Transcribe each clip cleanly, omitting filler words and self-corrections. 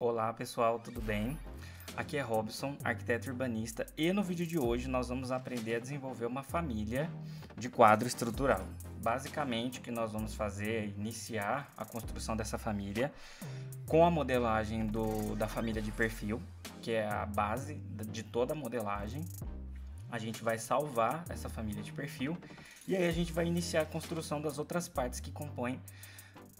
Olá pessoal, tudo bem? Aqui é Robson, arquiteto urbanista, e no vídeo de hoje nós vamos aprender a desenvolver uma família de quadro estrutural. Basicamente, o que nós vamos fazer é iniciar a construção dessa família com a modelagem da família de perfil, que é a base de toda a modelagem. A gente vai salvar essa família de perfil e aí a gente vai iniciar a construção das outras partes que compõem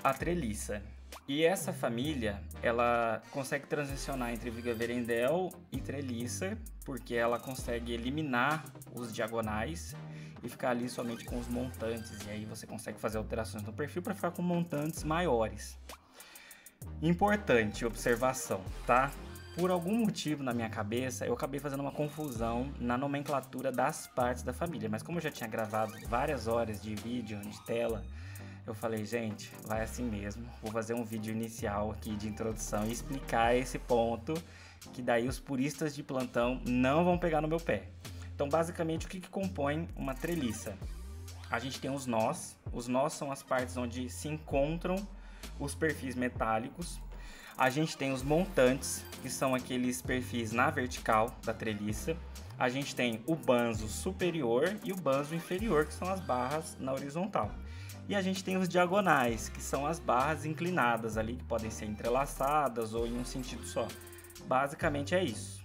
a treliça. E essa família, ela consegue transicionar entre viga Verendel e treliça, porque ela consegue eliminar os diagonais e ficar ali somente com os montantes. E aí você consegue fazer alterações no perfil para ficar com montantes maiores. Importante observação, tá? Por algum motivo na minha cabeça, eu acabei fazendo uma confusão na nomenclatura das partes da família. Mas como eu já tinha gravado várias horas de vídeo, de tela, eu falei, gente, vai assim mesmo. Vou fazer um vídeo inicial aqui de introdução e explicar esse ponto, que daí os puristas de plantão não vão pegar no meu pé. Então, basicamente, o que compõe uma treliça? A gente tem os nós. Os nós são as partes onde se encontram os perfis metálicos. A gente tem os montantes, que são aqueles perfis na vertical da treliça. A gente tem o banzo superior e o banzo inferior, que são as barras na horizontal. E a gente tem os diagonais, que são as barras inclinadas ali, que podem ser entrelaçadas ou em um sentido só. Basicamente é isso.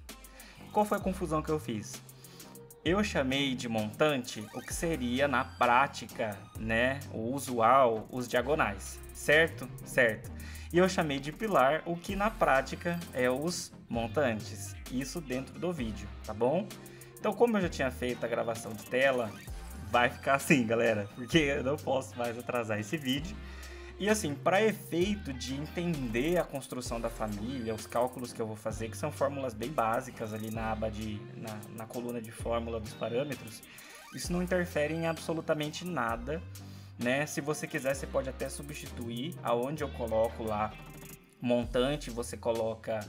Qual foi a confusão que eu fiz? Eu chamei de montante o que seria na prática, né, o usual, os diagonais, certo? Certo. E eu chamei de pilar o que na prática é os montantes. Isso dentro do vídeo, tá bom? Então, como eu já tinha feito a gravação de tela, vai ficar assim, galera, porque eu não posso mais atrasar esse vídeo. E assim, para efeito de entender a construção da família, os cálculos que eu vou fazer, que são fórmulas bem básicas ali na aba na coluna de fórmula dos parâmetros, isso não interfere em absolutamente nada, né? Se você quiser, você pode até substituir aonde eu coloco lá montante, você coloca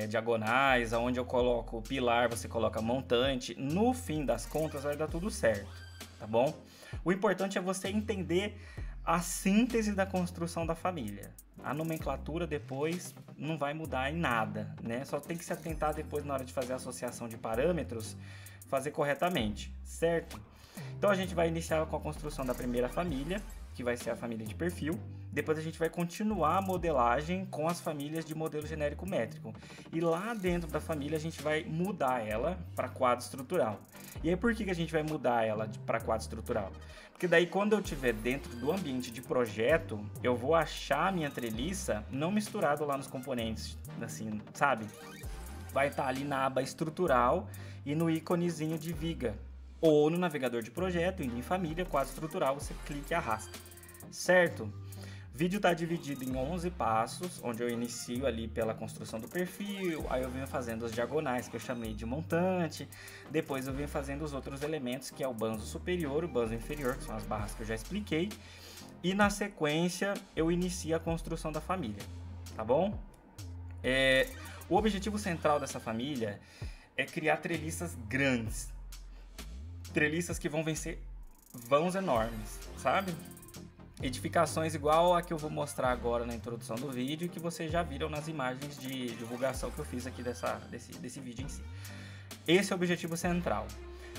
diagonais, aonde eu coloco pilar, você coloca montante. No fim das contas, vai dar tudo certo, tá bom? O importante é você entender a síntese da construção da família. A nomenclatura depois não vai mudar em nada, né? Só tem que se atentar depois na hora de fazer a associação de parâmetros, fazer corretamente, certo? Então a gente vai iniciar com a construção da primeira família, que vai ser a família de perfil. Depois a gente vai continuar a modelagem com as famílias de modelo genérico métrico. E lá dentro da família a gente vai mudar ela para quadro estrutural. E aí por que a gente vai mudar ela para quadro estrutural? Porque daí quando eu estiver dentro do ambiente de projeto, eu vou achar a minha treliça não misturado lá nos componentes, assim, sabe? Vai estar ali na aba estrutural e no íconezinho de viga. Ou no navegador de projeto, indo em família, quadro estrutural, você clica e arrasta. Certo? O vídeo está dividido em 11 passos, onde eu inicio ali pela construção do perfil, aí eu venho fazendo os diagonais, que eu chamei de montante, depois eu venho fazendo os outros elementos, que é o banzo superior, o banzo inferior, que são as barras que eu já expliquei, e na sequência eu inicio a construção da família, tá bom? O objetivo central dessa família é criar treliças grandes, treliças que vão vencer vãos enormes, sabe? Edificações igual a que eu vou mostrar agora na introdução do vídeo e que vocês já viram nas imagens de divulgação que eu fiz aqui desse vídeo em si. Esse é o objetivo central.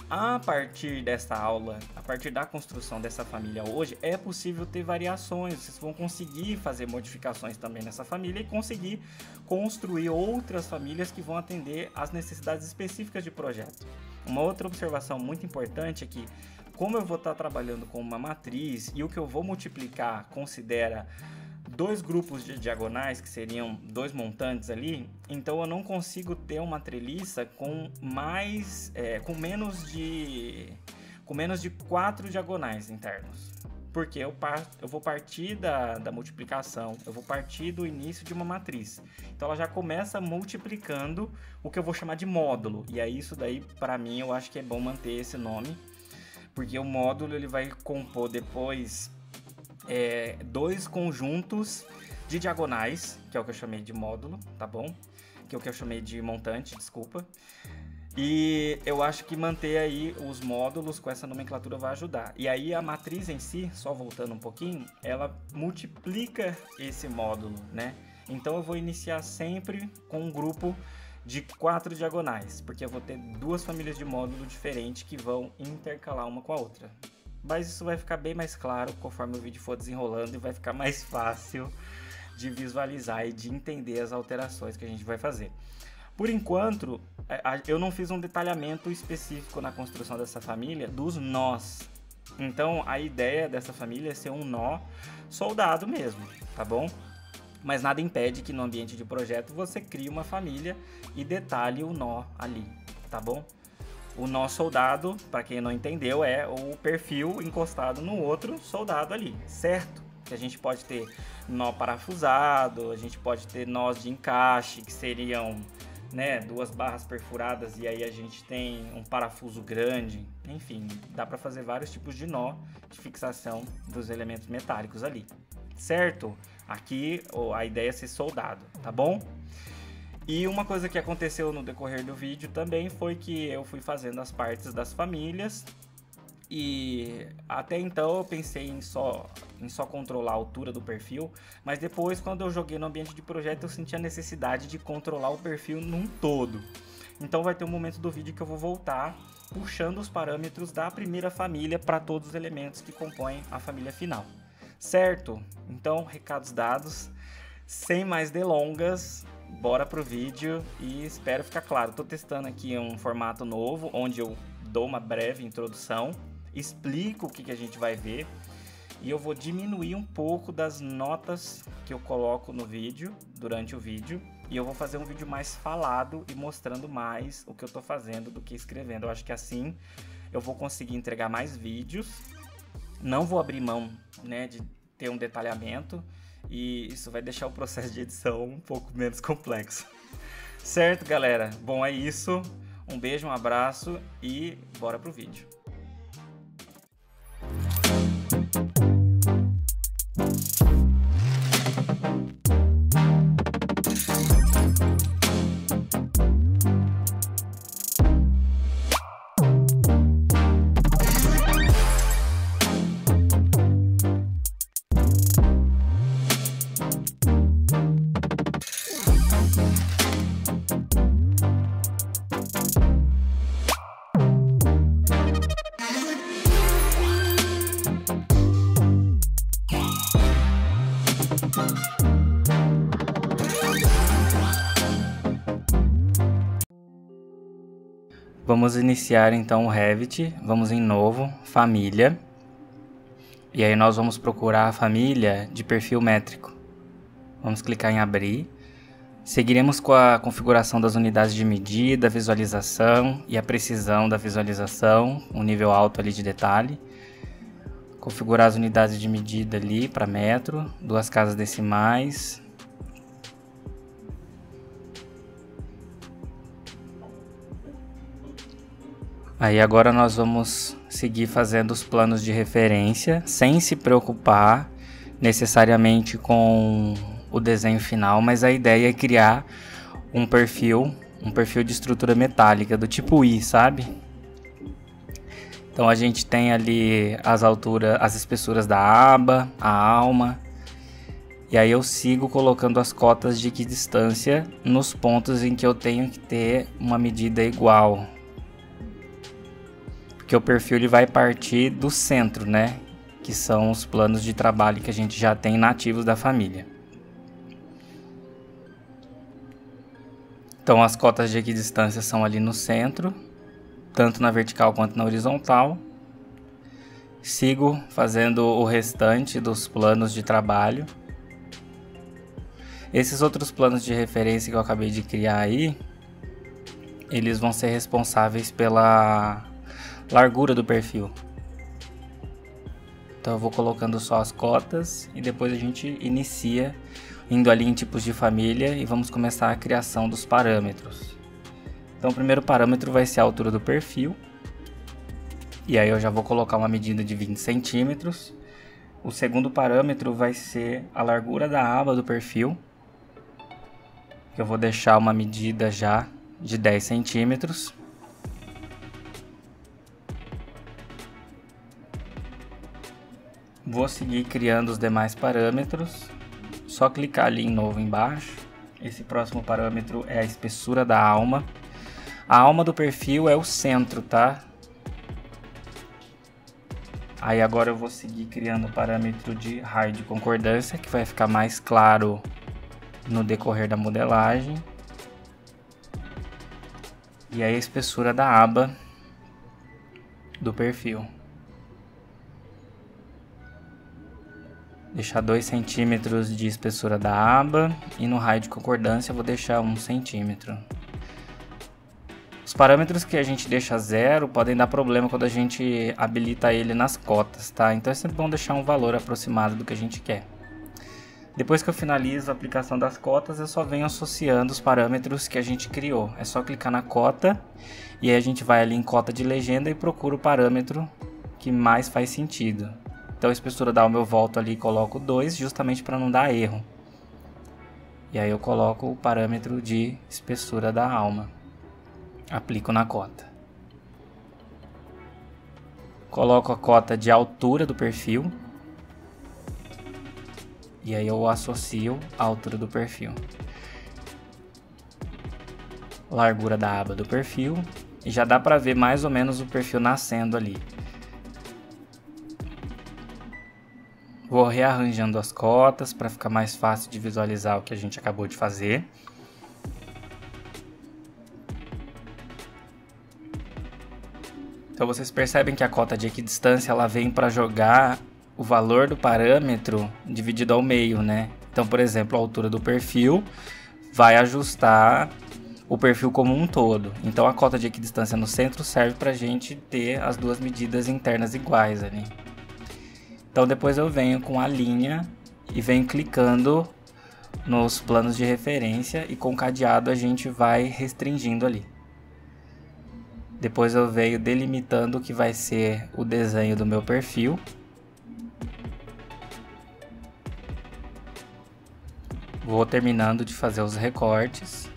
A partir dessa aula, a partir da construção dessa família hoje, é possível ter variações. Vocês vão conseguir fazer modificações também nessa família e conseguir construir outras famílias que vão atender às necessidades específicas de projeto. Uma outra observação muito importante é que, como eu vou estar trabalhando com uma matriz e o que eu vou multiplicar considera dois grupos de diagonais, que seriam dois montantes ali, então eu não consigo ter uma treliça com menos de 4 diagonais internos. Porque eu vou partir da multiplicação, eu vou partir do início de uma matriz. Então ela já começa multiplicando o que eu vou chamar de módulo. E aí isso daí, para mim, eu acho que é bom manter esse nome, porque o módulo ele vai compor depois dois conjuntos de diagonais, que é o que eu chamei de módulo, tá bom? Que é o que eu chamei de montante, desculpa. E eu acho que manter aí os módulos com essa nomenclatura vai ajudar. E aí a matriz em si, só voltando um pouquinho, ela multiplica esse módulo, né? Então eu vou iniciar sempre com um grupo de 4 diagonais, porque eu vou ter 2 famílias de módulo diferentes que vão intercalar uma com a outra. Mas isso vai ficar bem mais claro conforme o vídeo for desenrolando e vai ficar mais fácil de visualizar e de entender as alterações que a gente vai fazer. Por enquanto, eu não fiz um detalhamento específico na construção dessa família dos nós. Então a ideia dessa família é ser um nó soldado mesmo, tá bom? Mas nada impede que no ambiente de projeto você crie uma família e detalhe o nó ali, tá bom? O nó soldado, para quem não entendeu, é o perfil encostado no outro soldado ali, certo? Que a gente pode ter nó parafusado, a gente pode ter nós de encaixe, que seriam, né, 2 barras perfuradas e aí a gente tem um parafuso grande. Enfim, dá para fazer vários tipos de nó de fixação dos elementos metálicos ali, certo? Aqui a ideia é ser soldado, tá bom? E uma coisa que aconteceu no decorrer do vídeo também foi que eu fui fazendo as partes das famílias e até então eu pensei em só controlar a altura do perfil, mas depois quando eu joguei no ambiente de projeto eu senti a necessidade de controlar o perfil num todo. Então vai ter um momento do vídeo que eu vou voltar puxando os parâmetros da primeira família para todos os elementos que compõem a família final. Certo? Então, recados dados, sem mais delongas, bora pro vídeo e espero ficar claro. Tô testando aqui um formato novo, onde eu dou uma breve introdução, explico o que a gente vai ver e eu vou diminuir um pouco das notas que eu coloco no vídeo, durante o vídeo, e eu vou fazer um vídeo mais falado e mostrando mais o que eu tô fazendo do que escrevendo. Eu acho que assim eu vou conseguir entregar mais vídeos. Não vou abrir mão, né, de ter um detalhamento e isso vai deixar o processo de edição um pouco menos complexo. Certo, galera? Bom, é isso. Um beijo, um abraço e bora pro vídeo. Vamos iniciar então o Revit, vamos em novo, família, e aí nós vamos procurar a família de perfil métrico. Vamos clicar em abrir, seguiremos com a configuração das unidades de medida, visualização e a precisão da visualização, um nível alto ali de detalhe. Configurar as unidades de medida ali para metro, 2 casas decimais. Aí agora nós vamos seguir fazendo os planos de referência, sem se preocupar necessariamente com o desenho final, mas a ideia é criar um perfil de estrutura metálica, do tipo I, sabe? Então a gente tem ali as alturas, as espessuras da aba, a alma, e aí eu sigo colocando as cotas de equidistância nos pontos em que eu tenho que ter uma medida igual. Porque o perfil ele vai partir do centro, né? Que são os planos de trabalho que a gente já tem nativos da família. Então as cotas de equidistância são ali no centro, tanto na vertical quanto na horizontal. Sigo fazendo o restante dos planos de trabalho. Esses outros planos de referência que eu acabei de criar aí, eles vão ser responsáveis pela largura do perfil. Então eu vou colocando só as cotas e depois a gente inicia indo ali em tipos de família e vamos começar a criação dos parâmetros. Então o primeiro parâmetro vai ser a altura do perfil. E aí eu já vou colocar uma medida de 20 centímetros. O segundo parâmetro vai ser a largura da aba do perfil. Eu vou deixar uma medida já de 10 centímetros. Vou seguir criando os demais parâmetros, Só clicar ali em novo embaixo. Esse próximo parâmetro é a espessura da alma. A alma do perfil é o centro, tá? Aí agora eu vou seguir criando o parâmetro de raio de concordância, que vai ficar mais claro no decorrer da modelagem. E aí a espessura da aba do perfil. Deixar 2 centímetros de espessura da aba e no raio de concordância eu vou deixar 1 centímetro. Os parâmetros que a gente deixa 0 podem dar problema quando a gente habilita ele nas cotas, tá? Então é sempre bom deixar um valor aproximado do que a gente quer. Depois que eu finalizo a aplicação das cotas, eu só venho associando os parâmetros que a gente criou. É só clicar na cota e aí a gente vai ali em cota de legenda e procura o parâmetro que mais faz sentido. Então a espessura da alma eu volto ali e coloco 2, justamente para não dar erro. E aí eu coloco o parâmetro de espessura da alma. Aplico na cota. Coloco a cota de altura do perfil. E aí eu associo a altura do perfil. Largura da aba do perfil. E já dá para ver mais ou menos o perfil nascendo ali. Vou rearranjando as cotas para ficar mais fácil de visualizar o que a gente acabou de fazer. Então vocês percebem que a cota de equidistância ela vem para jogar o valor do parâmetro dividido ao meio, né? Então, por exemplo, a altura do perfil vai ajustar o perfil como um todo. Então a cota de equidistância no centro serve para a gente ter as duas medidas internas iguais ali. Então depois eu venho com a linha e venho clicando nos planos de referência e com o cadeado a gente vai restringindo ali. Depois eu venho delimitando o que vai ser o desenho do meu perfil. Vou terminando de fazer os recortes.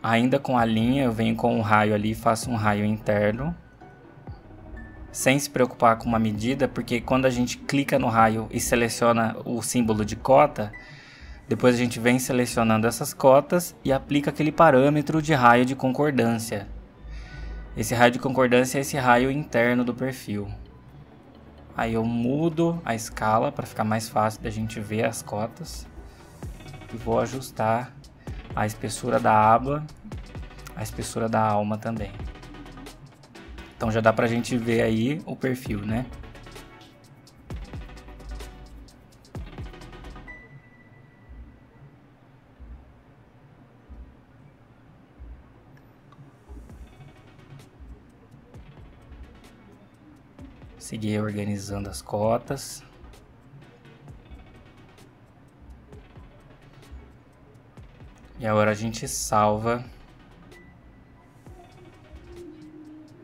Ainda com a linha, eu venho com um raio ali e faço um raio interno. Sem se preocupar com uma medida, porque quando a gente clica no raio e seleciona o símbolo de cota, depois a gente vem selecionando essas cotas e aplica aquele parâmetro de raio de concordância. Esse raio de concordância é esse raio interno do perfil. Aí eu mudo a escala para ficar mais fácil da gente ver as cotas. E vou ajustar a espessura da aba, a espessura da alma também. Então já dá pra gente ver aí o perfil, né? Seguir organizando as cotas. E agora a gente salva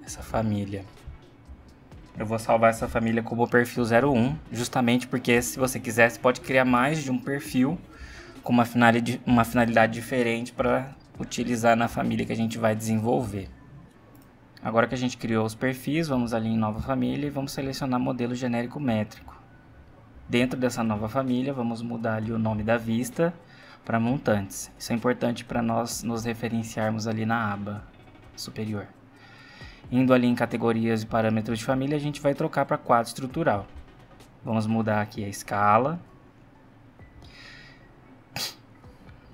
essa família. Eu vou salvar essa família como perfil 01, justamente porque se você quiser, você pode criar mais de um perfil com uma finalidade diferente para utilizar na família que a gente vai desenvolver. Agora que a gente criou os perfis, vamos ali em nova família e vamos selecionar modelo genérico métrico. Dentro dessa nova família, vamos mudar ali o nome da vista para montantes. Isso é importante para nós nos referenciarmos ali na aba superior. Indo ali em categorias e parâmetros de família, a gente vai trocar para quadro estrutural. Vamos mudar aqui a escala.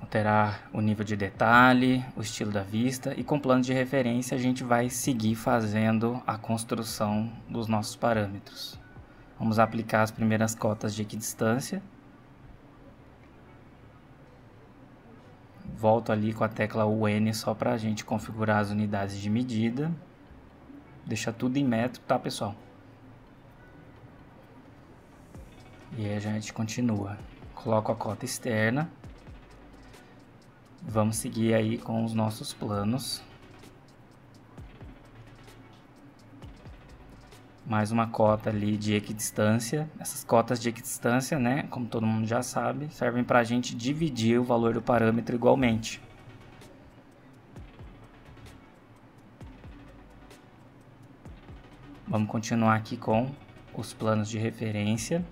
Alterar o nível de detalhe, o estilo da vista e com plano de referência a gente vai seguir fazendo a construção dos nossos parâmetros. Vamos aplicar as primeiras cotas de equidistância. Volto ali com a tecla UN só para a gente configurar as unidades de medida. Deixa tudo em metro, tá, pessoal? E aí a gente continua. Coloco a cota externa. Vamos seguir aí com os nossos planos. Mais uma cota ali de equidistância. Essas cotas de equidistância, né, como todo mundo já sabe, servem para a gente dividir o valor do parâmetro igualmente. Vamos continuar aqui com os planos de referência.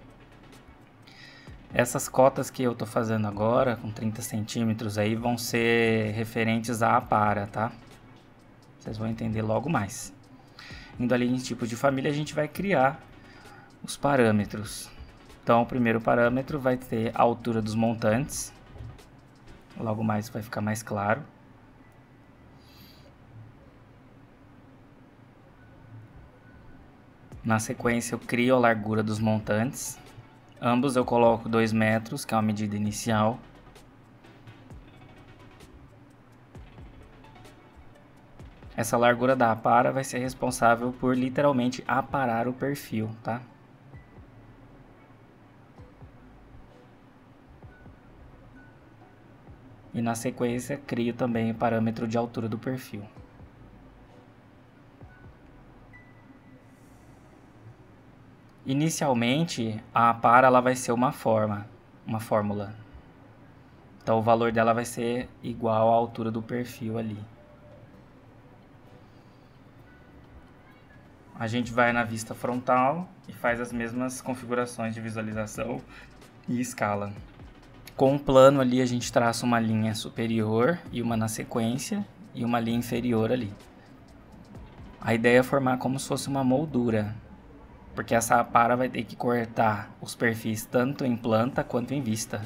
Essas cotas que eu estou fazendo agora, com 30 centímetros aí, vão ser referentes à apara, tá? Vocês vão entender logo mais. Indo ali em tipo de família, a gente vai criar os parâmetros. Então, o primeiro parâmetro vai ter a altura dos montantes. Logo mais vai ficar mais claro. Na sequência, eu crio a largura dos montantes. Ambos eu coloco 2 metros, que é uma medida inicial. Essa largura da apara vai ser responsável por literalmente aparar o perfil, tá? E na sequência, crio também o parâmetro de altura do perfil. Inicialmente, a apara ela vai ser uma fórmula. Então o valor dela vai ser igual à altura do perfil ali. A gente vai na vista frontal e faz as mesmas configurações de visualização e escala. Com o plano ali a gente traça uma linha superior e uma na sequência e uma linha inferior ali. A ideia é formar como se fosse uma moldura, porque essa apara vai ter que cortar os perfis tanto em planta quanto em vista.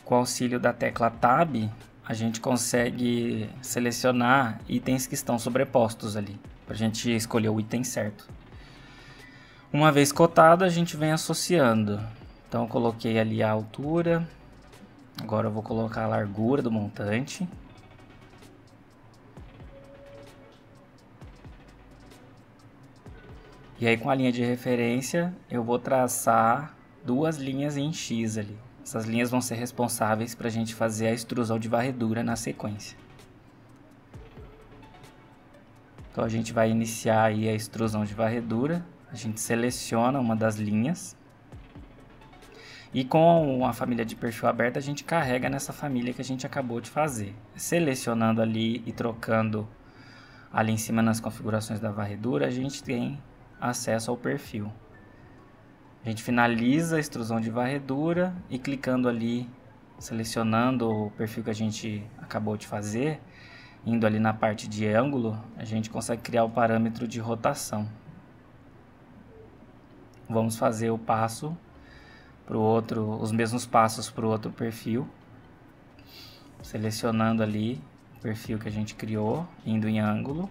Com o auxílio da tecla Tab, a gente consegue selecionar itens que estão sobrepostos ali, para a gente escolher o item certo. Uma vez cotado, a gente vem associando. Então eu coloquei ali a altura, agora eu vou colocar a largura do montante. E aí com a linha de referência eu vou traçar 2 linhas em X ali. Essas linhas vão ser responsáveis para a gente fazer a extrusão de varredura na sequência. Então a gente vai iniciar aí a extrusão de varredura. A gente seleciona uma das linhas. E com a família de perfil aberto a gente carrega nessa família que a gente acabou de fazer. Selecionando ali e trocando ali em cima nas configurações da varredura, a gente tem acesso ao perfil. A gente finaliza a extrusão de varredura e clicando ali, selecionando o perfil que a gente acabou de fazer, indo ali na parte de ângulo, a gente consegue criar o parâmetro de rotação. Vamos fazer o passo para o outro, os mesmos passos para o outro perfil, selecionando ali o perfil que a gente criou, indo em ângulo.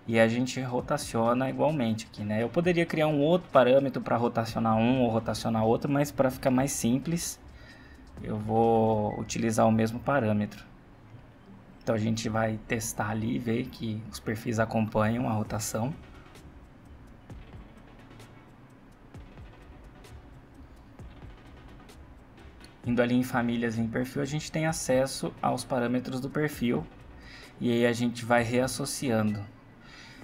E a gente rotaciona igualmente aqui, né? Eu poderia criar um outro parâmetro para rotacionar um ou rotacionar outro, mas para ficar mais simples, eu vou utilizar o mesmo parâmetro. Então a gente vai testar ali e ver que os perfis acompanham a rotação. Indo ali em famílias e em perfil, a gente tem acesso aos parâmetros do perfil e aí a gente vai reassociando.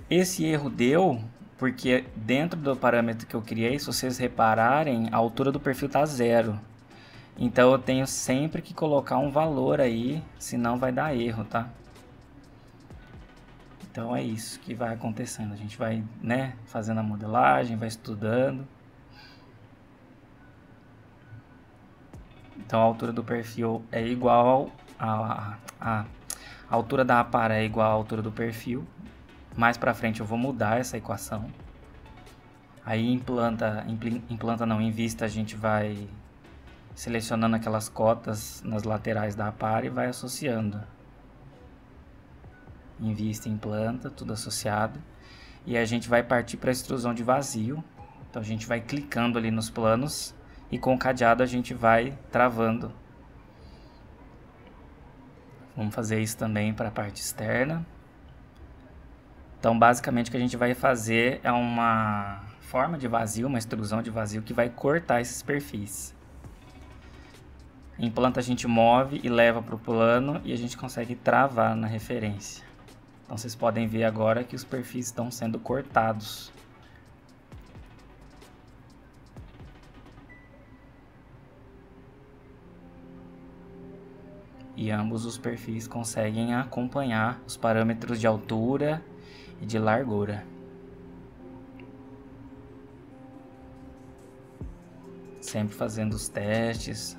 Esse erro deu porque dentro do parâmetro que eu criei, se vocês repararem, a altura do perfil está 0. Então eu tenho sempre que colocar um valor aí, senão vai dar erro, tá? Então é isso que vai acontecendo. A gente vai, né, fazendo a modelagem, vai estudando. Então a altura do perfil é igual a altura da apara é igual à altura do perfil. Mais para frente eu vou mudar essa equação. Aí em vista a gente vai selecionando aquelas cotas nas laterais da apara e vai associando. Em vista, em planta, tudo associado. E a gente vai partir para a extrusão de vazio. Então a gente vai clicando ali nos planos e com o cadeado a gente vai travando. Vamos fazer isso também para a parte externa. Então basicamente o que a gente vai fazer é uma forma de vazio, uma extrusão de vazio que vai cortar esses perfis. Em planta a gente move e leva para o plano e a gente consegue travar na referência. Então vocês podem ver agora que os perfis estão sendo cortados. e ambos os perfis conseguem acompanhar os parâmetros de altura e de largura. Sempre fazendo os testes,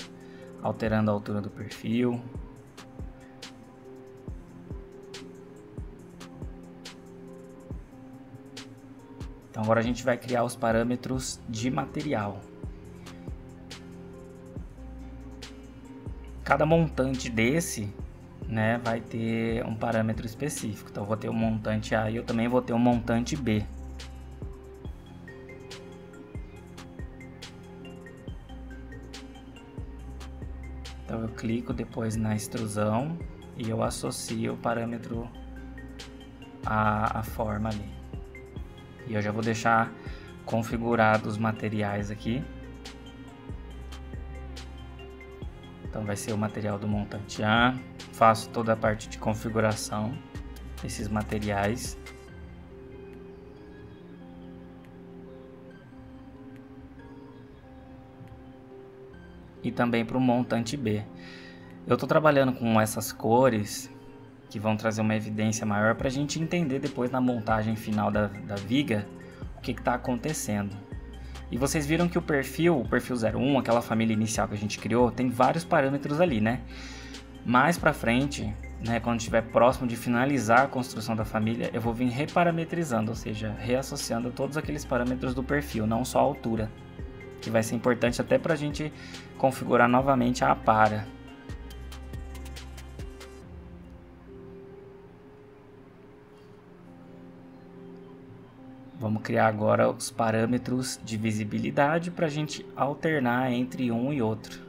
alterando a altura do perfil. Então agora a gente vai criar os parâmetros de material. Cada montante desse, né, vai ter um parâmetro específico. Então eu vou ter o montante A e eu também vou ter o montante B. Então eu clico depois na extrusão e eu associo o parâmetro à forma ali. E eu já vou deixar configurados os materiais aqui. Então vai ser o material do montante A. Faço toda a parte de configuração desses materiais. E também para o montante B. Eu estou trabalhando com essas cores que vão trazer uma evidência maior para a gente entender depois na montagem final da viga o que está acontecendo. E vocês viram que o perfil 01, aquela família inicial que a gente criou, tem vários parâmetros ali, né? Mais para frente, né, quando estiver próximo de finalizar a construção da família, eu vou vir reparametrizando, ou seja, reassociando todos aqueles parâmetros do perfil, não só a altura, que vai ser importante até para a gente configurar novamente a apara. Vamos criar agora os parâmetros de visibilidade para a gente alternar entre um e outro.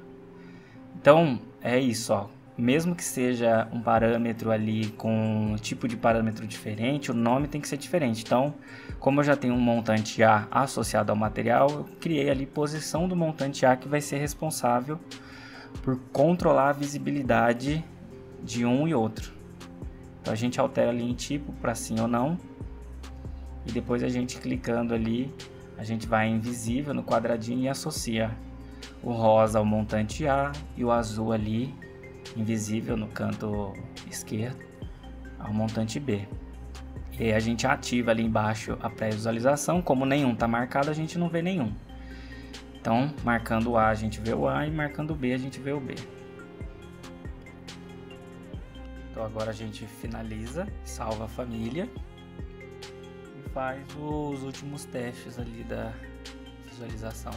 Então é isso, ó. Mesmo que seja um parâmetro ali com um tipo de parâmetro diferente, o nome tem que ser diferente. Então, como eu já tenho um montante A associado ao material, eu criei ali posição do montante A que vai ser responsável por controlar a visibilidade de um e outro. Então a gente altera ali em tipo para sim ou não. E depois a gente clicando ali, a gente vai em visível no quadradinho e associa o rosa ao montante A e o azul ali, invisível no canto esquerdo, ao montante B. E aí a gente ativa ali embaixo a pré-visualização, como nenhum está marcado, a gente não vê nenhum. Então, marcando o A a gente vê o A e marcando o B a gente vê o B. Então agora a gente finaliza, salva a família. Faz os últimos testes ali da visualização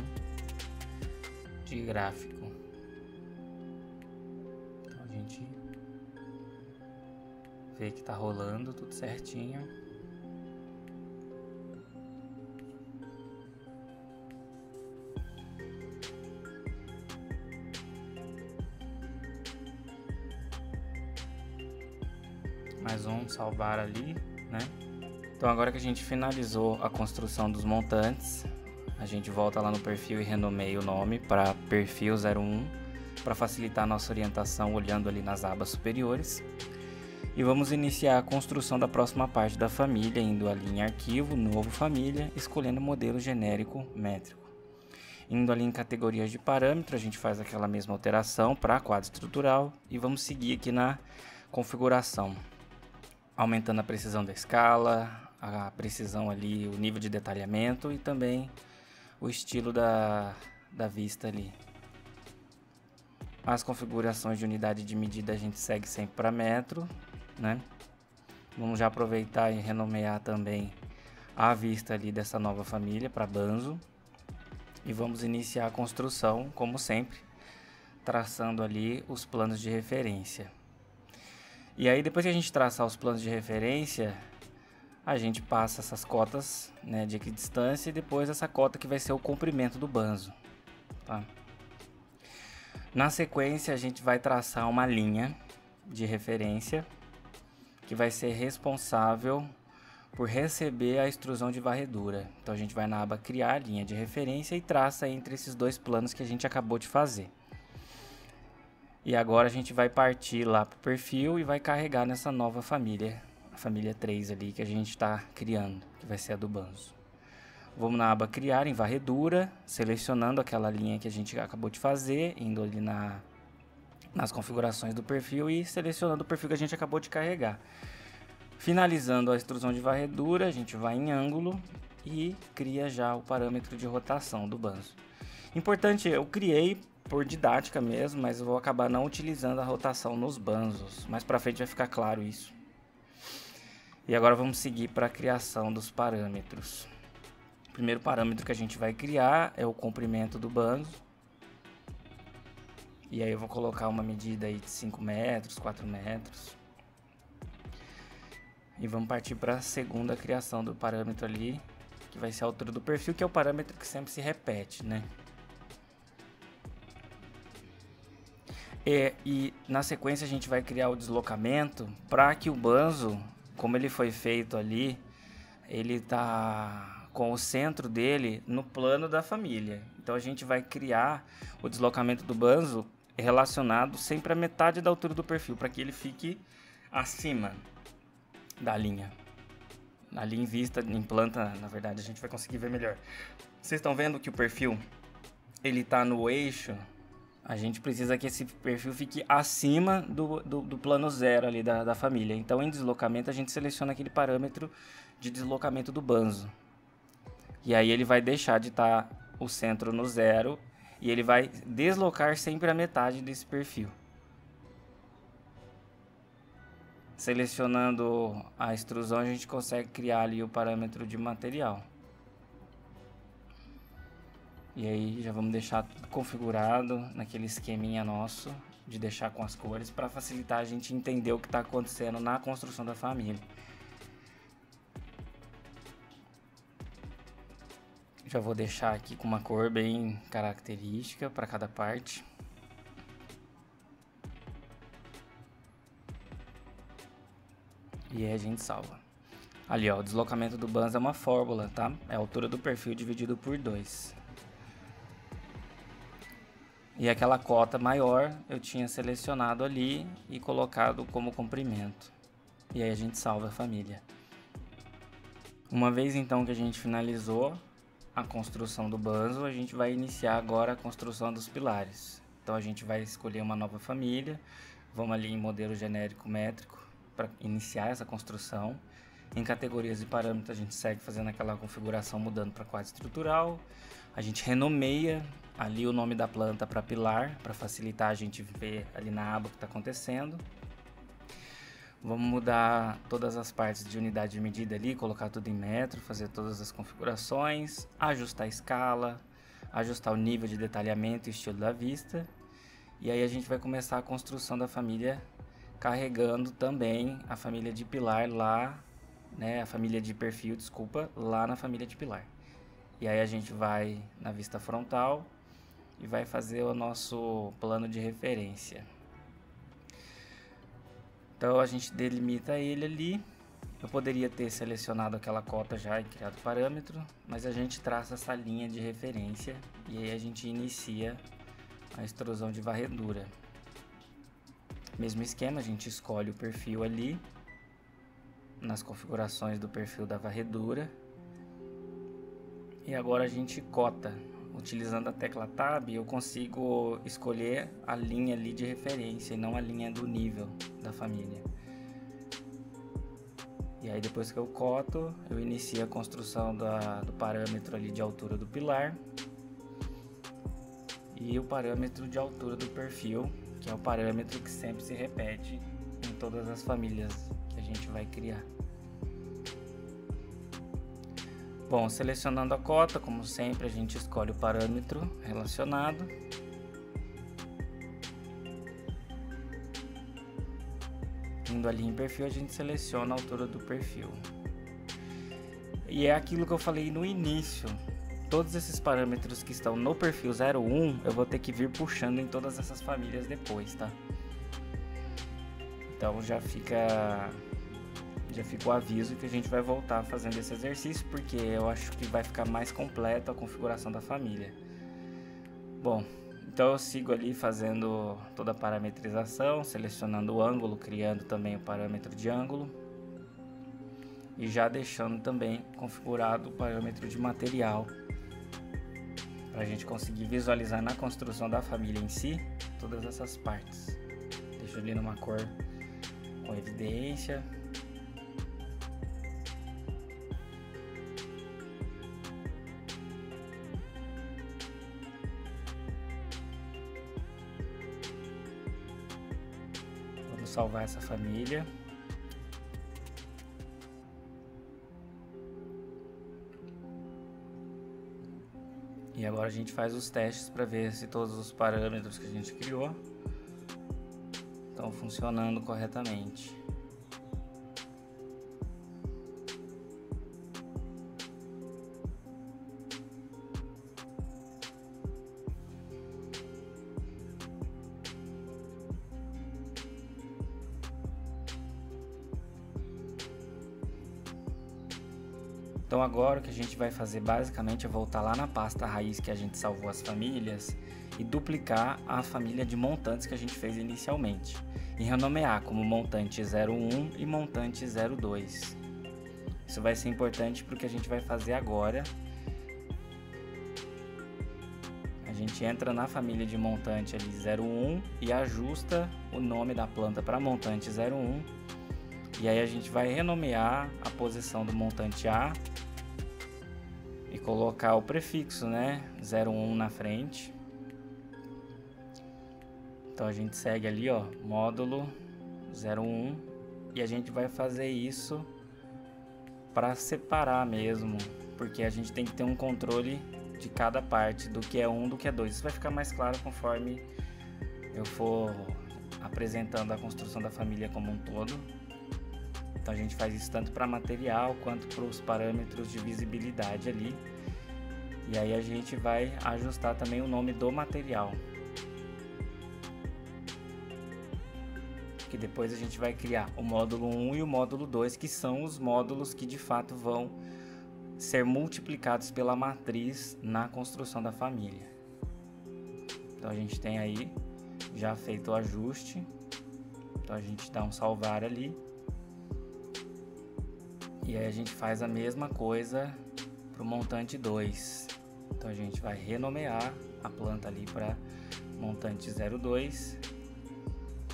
de gráfico. Então a gente vê que tá rolando tudo certinho. Mais um salvar ali, né? Então agora que a gente finalizou a construção dos montantes, a gente volta lá no perfil e renomeia o nome para perfil 01 para facilitar a nossa orientação olhando ali nas abas superiores. E vamos iniciar a construção da próxima parte da família, indo ali em arquivo, novo família, escolhendo o modelo genérico métrico. Indo ali em categorias de parâmetro, a gente faz aquela mesma alteração para quadro estrutural e vamos seguir aqui na configuração, aumentando a precisão da escala, a precisão ali, o nível de detalhamento e também o estilo da vista ali. As configurações de unidade de medida a gente segue sempre para metro, né? Vamos já aproveitar e renomear também a vista ali dessa nova família para banzo. E vamos iniciar a construção, como sempre, traçando ali os planos de referência. E aí depois que a gente traçar os planos de referência, a gente passa essas cotas, né, de equidistância e depois essa cota que vai ser o comprimento do banzo, tá? Na sequência a gente vai traçar uma linha de referência que vai ser responsável por receber a extrusão de varredura. Então a gente vai na aba criar linha de referência e traça entre esses dois planos que a gente acabou de fazer. E agora a gente vai partir lá para o perfil e vai carregar nessa nova família, a família 3 ali que a gente está criando, que vai ser a do banzo. Vamos na aba criar em varredura, selecionando aquela linha que a gente acabou de fazer, indo ali nas configurações do perfil e selecionando o perfil que a gente acabou de carregar. Finalizando a extrusão de varredura, a gente vai em ângulo e cria já o parâmetro de rotação do banzo. Importante, eu criei por didática mesmo, mas eu vou acabar não utilizando a rotação nos banzos. Mais para frente vai ficar claro isso. E agora vamos seguir para a criação dos parâmetros. O primeiro parâmetro que a gente vai criar é o comprimento do banzo. E aí eu vou colocar uma medida aí de 5 metros, 4 metros. E vamos partir para a segunda criação do parâmetro ali, que vai ser a altura do perfil, que é o parâmetro que sempre se repete, né? E na sequência a gente vai criar o deslocamento para que o banzo, como ele foi feito ali, ele tá com o centro dele no plano da família. Então a gente vai criar o deslocamento do banzo relacionado sempre à metade da altura do perfil, para que ele fique acima da linha. Ali em vista, em planta, na verdade, a gente vai conseguir ver melhor. Vocês estão vendo que o perfil ele tá no eixo. A gente precisa que esse perfil fique acima do plano zero ali da família. Então, em deslocamento, a gente seleciona aquele parâmetro de deslocamento do banzo. E aí ele vai deixar de estar o centro no zero e ele vai deslocar sempre a metade desse perfil. Selecionando a extrusão, a gente consegue criar ali o parâmetro de material. E aí já vamos deixar tudo configurado naquele esqueminha nosso de deixar com as cores para facilitar a gente entender o que está acontecendo na construção da família. Já vou deixar aqui com uma cor bem característica para cada parte. E aí a gente salva. Ali ó, o deslocamento do banzo é uma fórmula, tá? É a altura do perfil dividido por 2. E aquela cota maior eu tinha selecionado ali e colocado como comprimento. E aí a gente salva a família. Uma vez então que a gente finalizou a construção do banzo, a gente vai iniciar agora a construção dos pilares. Então a gente vai escolher uma nova família. Vamos ali em modelo genérico métrico para iniciar essa construção. Em categorias e parâmetros a gente segue fazendo aquela configuração mudando para quadro estrutural. A gente renomeia ali o nome da planta para pilar, para facilitar a gente ver ali na aba o que está acontecendo. Vamos mudar todas as partes de unidade de medida ali, colocar tudo em metro, fazer todas as configurações, ajustar a escala, ajustar o nível de detalhamento e estilo da vista. E aí a gente vai começar a construção da família carregando também a família de pilar lá, né, a família de perfil, desculpa, lá na família de pilar. E aí a gente vai na vista frontal e vai fazer o nosso plano de referência. Então a gente delimita ele ali. Eu poderia ter selecionado aquela cota já e criado parâmetro, mas a gente traça essa linha de referência e aí a gente inicia a extrusão de varredura. Mesmo esquema, a gente escolhe o perfil ali nas configurações do perfil da varredura e agora a gente cota. Utilizando a tecla Tab eu consigo escolher a linha ali de referência e não a linha do nível da família. E aí depois que eu coto, eu inicio a construção do parâmetro ali de altura do pilar e o parâmetro de altura do perfil, que é o parâmetro que sempre se repete em todas as famílias que a gente vai criar. Bom, selecionando a cota, como sempre, a gente escolhe o parâmetro relacionado. Indo ali em perfil, a gente seleciona a altura do perfil. E é aquilo que eu falei no início. Todos esses parâmetros que estão no perfil 01, eu vou ter que vir puxando em todas essas famílias depois, tá? Então já fica o aviso que a gente vai voltar fazendo esse exercício, porque eu acho que vai ficar mais completo a configuração da família. Bom, então eu sigo ali fazendo toda a parametrização, selecionando o ângulo, criando também o parâmetro de ângulo e já deixando também configurado o parâmetro de material para a gente conseguir visualizar na construção da família em si todas essas partes. deixo ali numa cor com evidência. Vamos salvar essa família. E agora a gente faz os testes para ver se todos os parâmetros que a gente criou estão funcionando corretamente. Então agora o que a gente vai fazer basicamente é voltar lá na pasta raiz que a gente salvou as famílias e duplicar a família de montantes que a gente fez inicialmente e renomear como montante 01 e montante 02. Isso vai ser importante para o que a gente vai fazer agora. A gente entra na família de montante ali 01 e ajusta o nome da planta para montante 01. E aí a gente vai renomear a posição do montante A e colocar o prefixo, né, 01 na frente. Então a gente segue ali, ó, módulo 01 e a gente vai fazer isso para separar mesmo, porque a gente tem que ter um controle de cada parte, do que é 1, do que é 2. Isso vai ficar mais claro conforme eu for apresentando a construção da família como um todo. Então a gente faz isso tanto para material quanto para os parâmetros de visibilidade ali. E aí a gente vai ajustar também o nome do material. Que depois a gente vai criar o módulo 1 e o módulo 2, que são os módulos que de fato vão ser multiplicados pela matriz na construção da família. Então a gente tem aí já feito o ajuste. Então a gente dá um salvar ali. E aí a gente faz a mesma coisa para o montante 2. Então a gente vai renomear a planta ali para montante 02,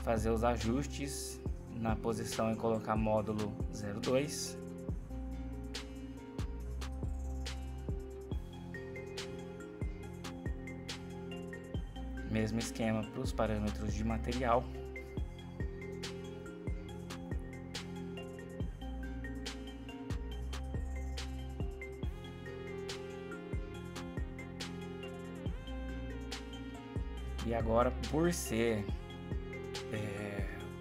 fazer os ajustes na posição e colocar módulo 02. Mesmo esquema para os parâmetros de material. E agora, por ser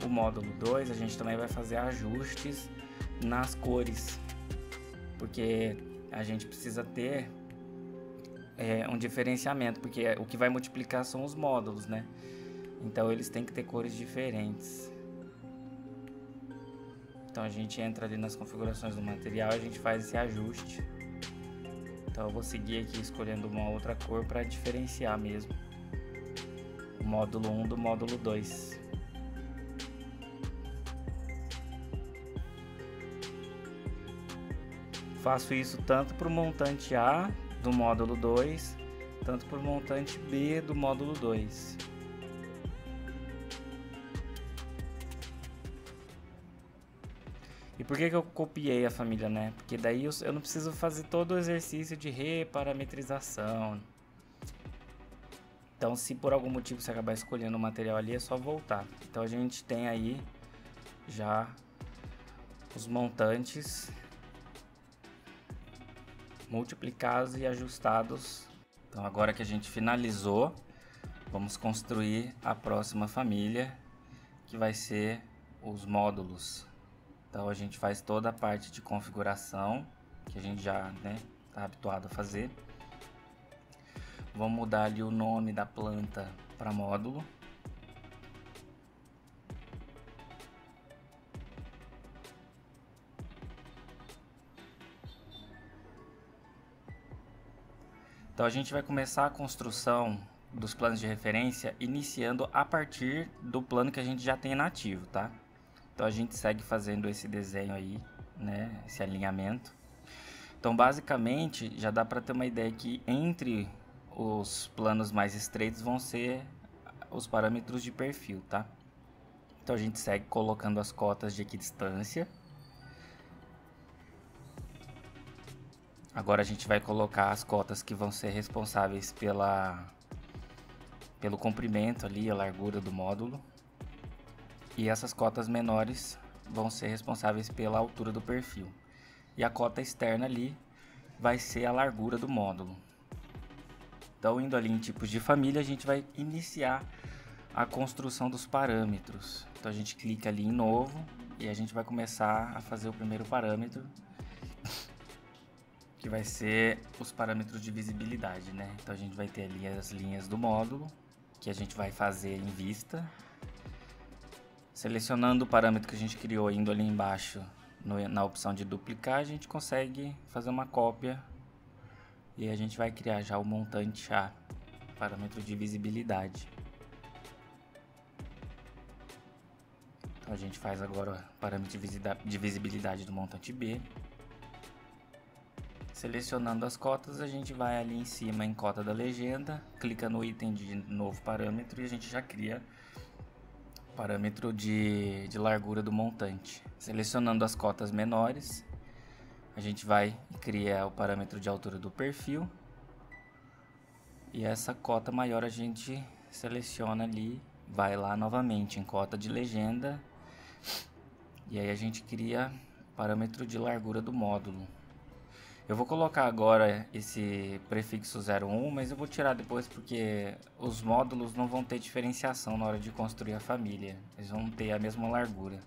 o módulo 2, a gente também vai fazer ajustes nas cores, porque a gente precisa ter um diferenciamento, porque o que vai multiplicar são os módulos, né? Então eles têm que ter cores diferentes. Então a gente entra ali nas configurações do material e a gente faz esse ajuste. Então eu vou seguir aqui escolhendo uma outra cor para diferenciar mesmo o módulo 1 do módulo 2. Faço isso tanto para o montante A do módulo 2, tanto para o montante B do módulo 2. E por que eu copiei a família, né? Porque daí eu não preciso fazer todo o exercício de reparametrização. Então, se por algum motivo você acabar escolhendo o material ali, é só voltar. Então, a gente tem aí já os montantes multiplicados e ajustados. Então, agora que a gente finalizou, vamos construir a próxima família, que vai ser os módulos. Então, a gente faz toda a parte de configuração, que a gente já está habituado a fazer. Vamos mudar ali o nome da planta para módulo. Então a gente vai começar a construção dos planos de referência iniciando a partir do plano que a gente já tem nativo, tá? Então a gente segue fazendo esse desenho aí, né? Esse alinhamento. Então basicamente já dá para ter uma ideia que entre os planos mais estreitos vão ser os parâmetros de perfil, tá? Então a gente segue colocando as cotas de equidistância. Agora a gente vai colocar as cotas que vão ser responsáveis pelo comprimento ali, a largura do módulo. E essas cotas menores vão ser responsáveis pela altura do perfil. E a cota externa ali vai ser a largura do módulo. Então, indo ali em tipos de família, a gente vai iniciar a construção dos parâmetros. Então a gente clica ali em novo e a gente vai começar a fazer o primeiro parâmetro, que vai ser os parâmetros de visibilidade, né? Então a gente vai ter ali as linhas do módulo, que a gente vai fazer em vista. Selecionando o parâmetro que a gente criou, indo ali embaixo na opção de duplicar, a gente consegue fazer uma cópia e a gente vai criar já o montante A, parâmetro de visibilidade. Então a gente faz agora o parâmetro de visibilidade do montante B. Selecionando as cotas, a gente vai ali em cima em cota da legenda, clica no item de novo parâmetro e a gente já cria o parâmetro de largura do montante. Selecionando as cotas menores, a gente vai criar o parâmetro de altura do perfil. E essa cota maior a gente seleciona ali, vai lá novamente em cota de legenda. E aí a gente cria o parâmetro de largura do módulo. Eu vou colocar agora esse prefixo 01, mas eu vou tirar depois porque os módulos não vão ter diferenciação na hora de construir a família. Eles vão ter a mesma largura.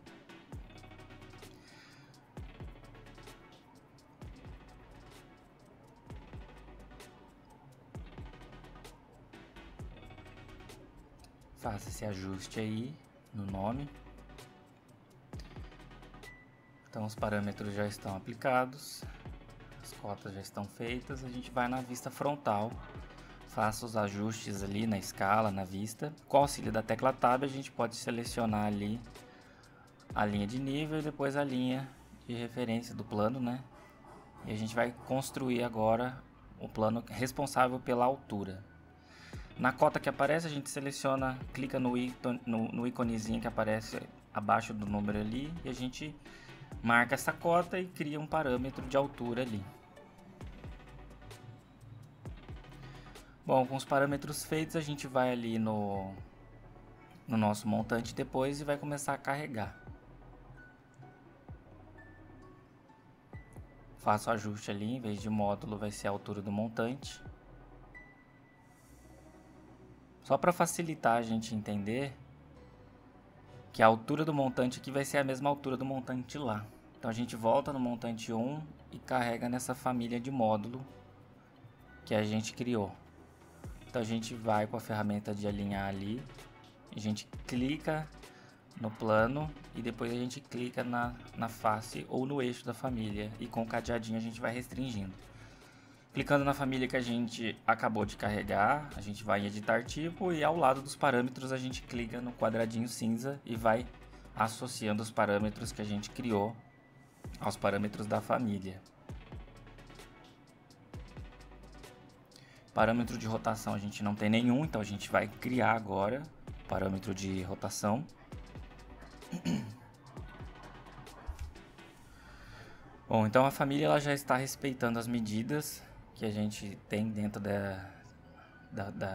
Faça esse ajuste aí no nome. Então os parâmetros já estão aplicados. As cotas já estão feitas, a gente vai na vista frontal, faça os ajustes ali na escala, na vista. Com o auxílio da tecla Tab, a gente pode selecionar ali a linha de nível e depois a linha de referência do plano, né? E a gente vai construir agora o plano responsável pela altura. Na cota que aparece, a gente seleciona, clica no íconezinho que aparece abaixo do número ali e a gente marca essa cota e cria um parâmetro de altura ali. Bom, com os parâmetros feitos, a gente vai ali no nosso montante depois e vai começar a carregar. Faço o ajuste ali, em vez de módulo vai ser a altura do montante. Só para facilitar a gente entender que a altura do montante aqui vai ser a mesma altura do montante lá. Então a gente volta no montante 1 e carrega nessa família de módulo que a gente criou. Então a gente vai com a ferramenta de alinhar ali, a gente clica no plano e depois a gente clica na face ou no eixo da família e com o cadeadinho a gente vai restringindo. Clicando na família que a gente acabou de carregar, a gente vai em editar tipo e ao lado dos parâmetros a gente clica no quadradinho cinza e vai associando os parâmetros que a gente criou aos parâmetros da família. Parâmetro de rotação a gente não tem nenhum, então a gente vai criar agora parâmetro de rotação. Bom, então a família ela já está respeitando as medidas que a gente tem dentro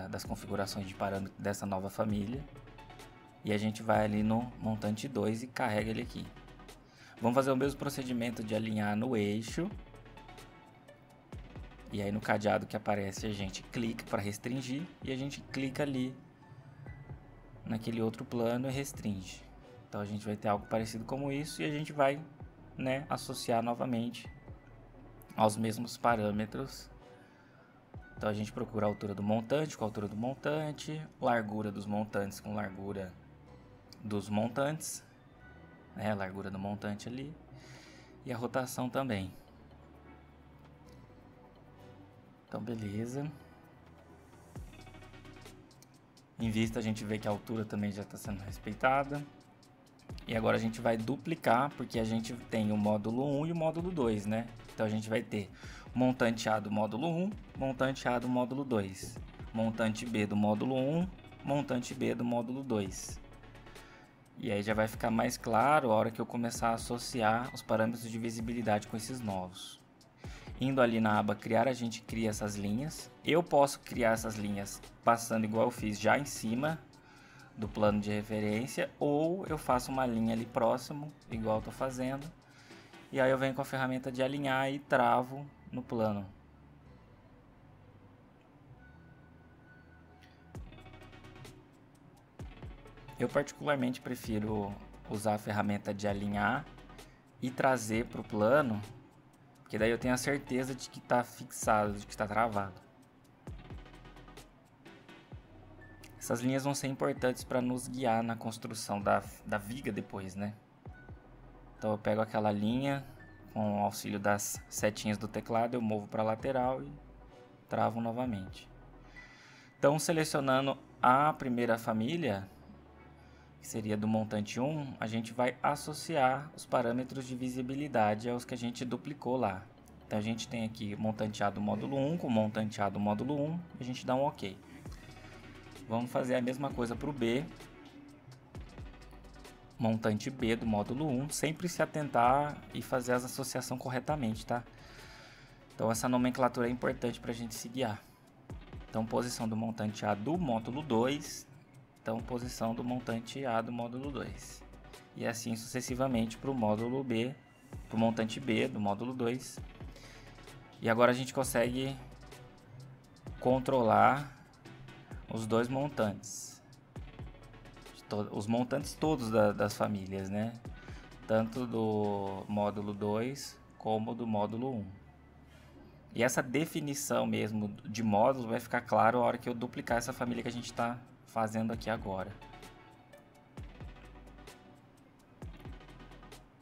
das configurações de parâmetro dessa nova família. E a gente vai ali no montante 2 e carrega ele aqui. Vamos fazer o mesmo procedimento de alinhar no eixo. E aí no cadeado que aparece a gente clica para restringir e a gente clica ali naquele outro plano e restringe. Então a gente vai ter algo parecido como isso e a gente vai, né, associar novamente aos mesmos parâmetros. Então a gente procura a altura do montante com a altura do montante, largura dos montantes com largura dos montantes, né, a largura do montante ali, e a rotação também. Então beleza. Em vista a gente vê que a altura também já está sendo respeitada. E agora a gente vai duplicar, porque a gente tem o módulo 1 e o módulo 2, né? Então a gente vai ter montante A do módulo 1, montante A do módulo 2, montante B do módulo 1, montante B do módulo 2. E aí já vai ficar mais claro a hora que eu começar a associar os parâmetros de visibilidade com esses novos. Indo ali na aba criar, a gente cria essas linhas. Eu posso criar essas linhas passando igual eu fiz já em cima do plano de referência, ou eu faço uma linha ali próximo, igual eu estou fazendo. E aí eu venho com a ferramenta de alinhar e travo no plano. Eu particularmente prefiro usar a ferramenta de alinhar e trazer para o plano, porque daí eu tenho a certeza de que está fixado, de que está travado. Essas linhas vão ser importantes para nos guiar na construção da viga depois, né? Então eu pego aquela linha, com o auxílio das setinhas do teclado, eu movo para a lateral e travo novamente. Então, selecionando a primeira família, que seria do montante 1, a gente vai associar os parâmetros de visibilidade aos que a gente duplicou lá. Então a gente tem aqui montante A do módulo 1 com montante A do módulo 1, a gente dá um OK. Vamos fazer a mesma coisa para o B, montante B do módulo 1, sempre se atentar e fazer as associações corretamente, tá? Então essa nomenclatura é importante para a gente se guiar. Então posição do montante A do módulo 2, então posição do montante A do módulo 2. E assim sucessivamente para o módulo B, para o montante B do módulo 2. E agora a gente consegue controlar os dois montantes. Os montantes todos das famílias, né? Tanto do módulo 2 como do módulo 1. E essa definição mesmo de módulo vai ficar claro a hora que eu duplicar essa família que a gente está fazendo aqui agora.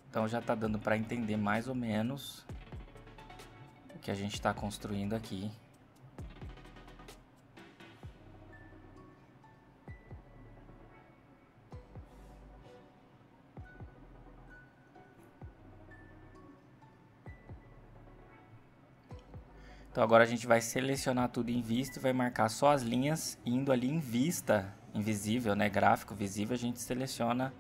Então já está dando para entender mais ou menos o que a gente está construindo aqui. Então agora a gente vai selecionar tudo em vista e vai marcar só as linhas, indo ali em vista, invisível, né, gráfico visível, a gente seleciona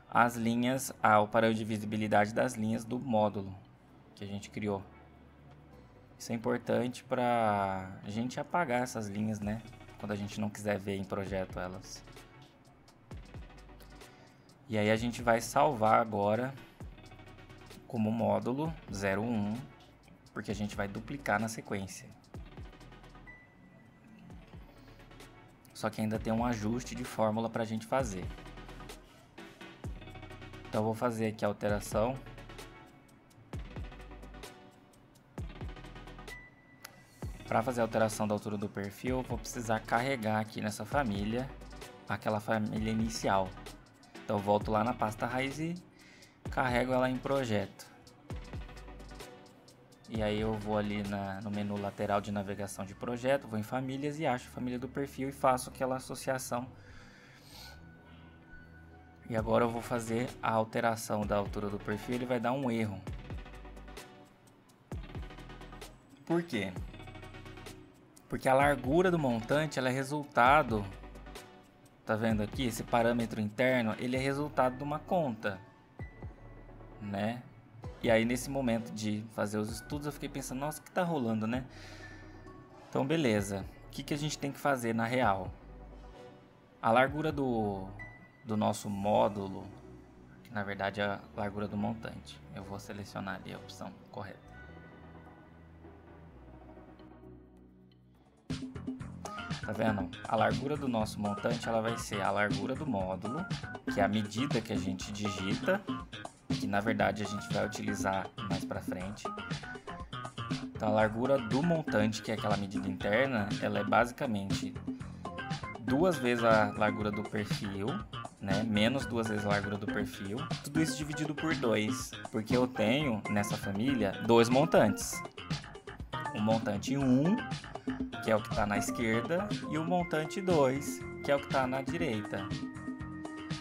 as linhas, o parâmetro de visibilidade das linhas do módulo que a gente criou. Isso é importante para a gente apagar essas linhas, né, quando a gente não quiser ver em projeto elas. E aí a gente vai salvar agora como módulo 01, porque a gente vai duplicar na sequência. Só que ainda tem um ajuste de fórmula para a gente fazer. Então eu vou fazer aqui a alteração. Para fazer a alteração da altura do perfil, eu vou precisar carregar aqui nessa família, aquela família inicial. Então eu volto lá na pasta raiz e carrego ela em projeto. E aí eu vou ali no menu lateral de navegação de projeto, vou em famílias e acho a família do perfil e faço aquela associação. E agora eu vou fazer a alteração da altura do perfil, ele vai dar um erro. Por quê? Porque a largura do montante ela é resultado, tá vendo aqui, esse parâmetro interno, ele é resultado de uma conta, né? E aí nesse momento de fazer os estudos eu fiquei pensando, nossa, o que tá rolando, né? Então beleza, o que a gente tem que fazer na real? A largura do nosso módulo, que na verdade é a largura do montante, eu vou selecionar ali a opção correta. Tá vendo? A largura do nosso montante ela vai ser a largura do módulo, que é a medida que a gente digita, que na verdade a gente vai utilizar mais para frente. Então a largura do montante, que é aquela medida interna, ela é basicamente 2 vezes a largura do perfil, né? Menos 2 vezes a largura do perfil. Tudo isso dividido por 2, porque eu tenho nessa família 2 montantes. O montante 1, que é o que está na esquerda, e o montante 2, que é o que está na direita.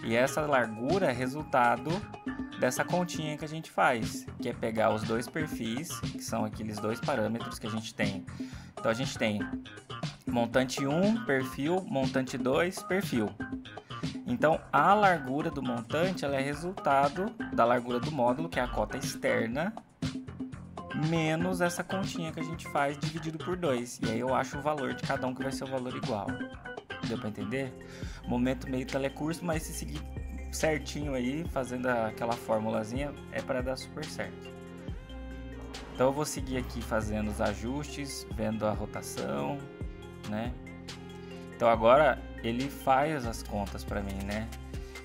E essa largura é resultado dessa continha que a gente faz, que é pegar os 2 perfis, que são aqueles 2 parâmetros que a gente tem. Então a gente tem montante 1, perfil, montante 2, perfil. Então, a largura do montante ela é resultado da largura do módulo, que é a cota externa, menos essa continha que a gente faz dividido por 2. E aí eu acho o valor de cada um, que vai ser o valor igual. Deu para entender? Momento meio telecurso, mas se seguir certinho aí, fazendo aquela formulazinha, é para dar super certo. Então eu vou seguir aqui fazendo os ajustes, vendo a rotação, né? Então agora ele faz as contas para mim, né?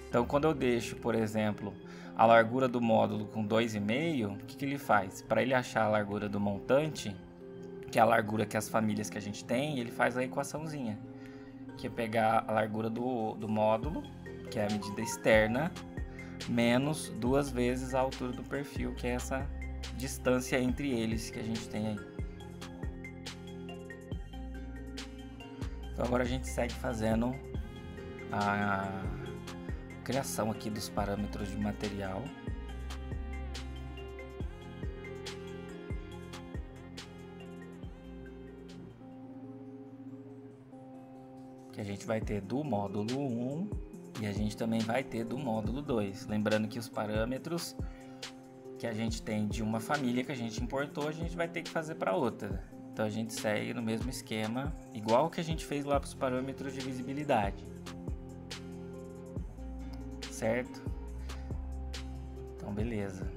Então quando eu deixo, por exemplo, a largura do módulo com 2,5, o que ele faz? Para ele achar a largura do montante, que é a largura que as famílias que a gente tem, ele faz a equaçãozinha, que é pegar a largura do módulo, que é a medida externa, menos 2 vezes a altura do perfil, que é essa distância entre eles que a gente tem aí. Então agora a gente segue fazendo a criação aqui dos parâmetros de material. Que a gente vai ter do módulo 1 e a gente também vai ter do módulo 2. Lembrando que os parâmetros que a gente tem de uma família que a gente importou, a gente vai ter que fazer para outra. Então a gente segue no mesmo esquema, igual que a gente fez lá para os parâmetros de visibilidade. Certo? Então beleza.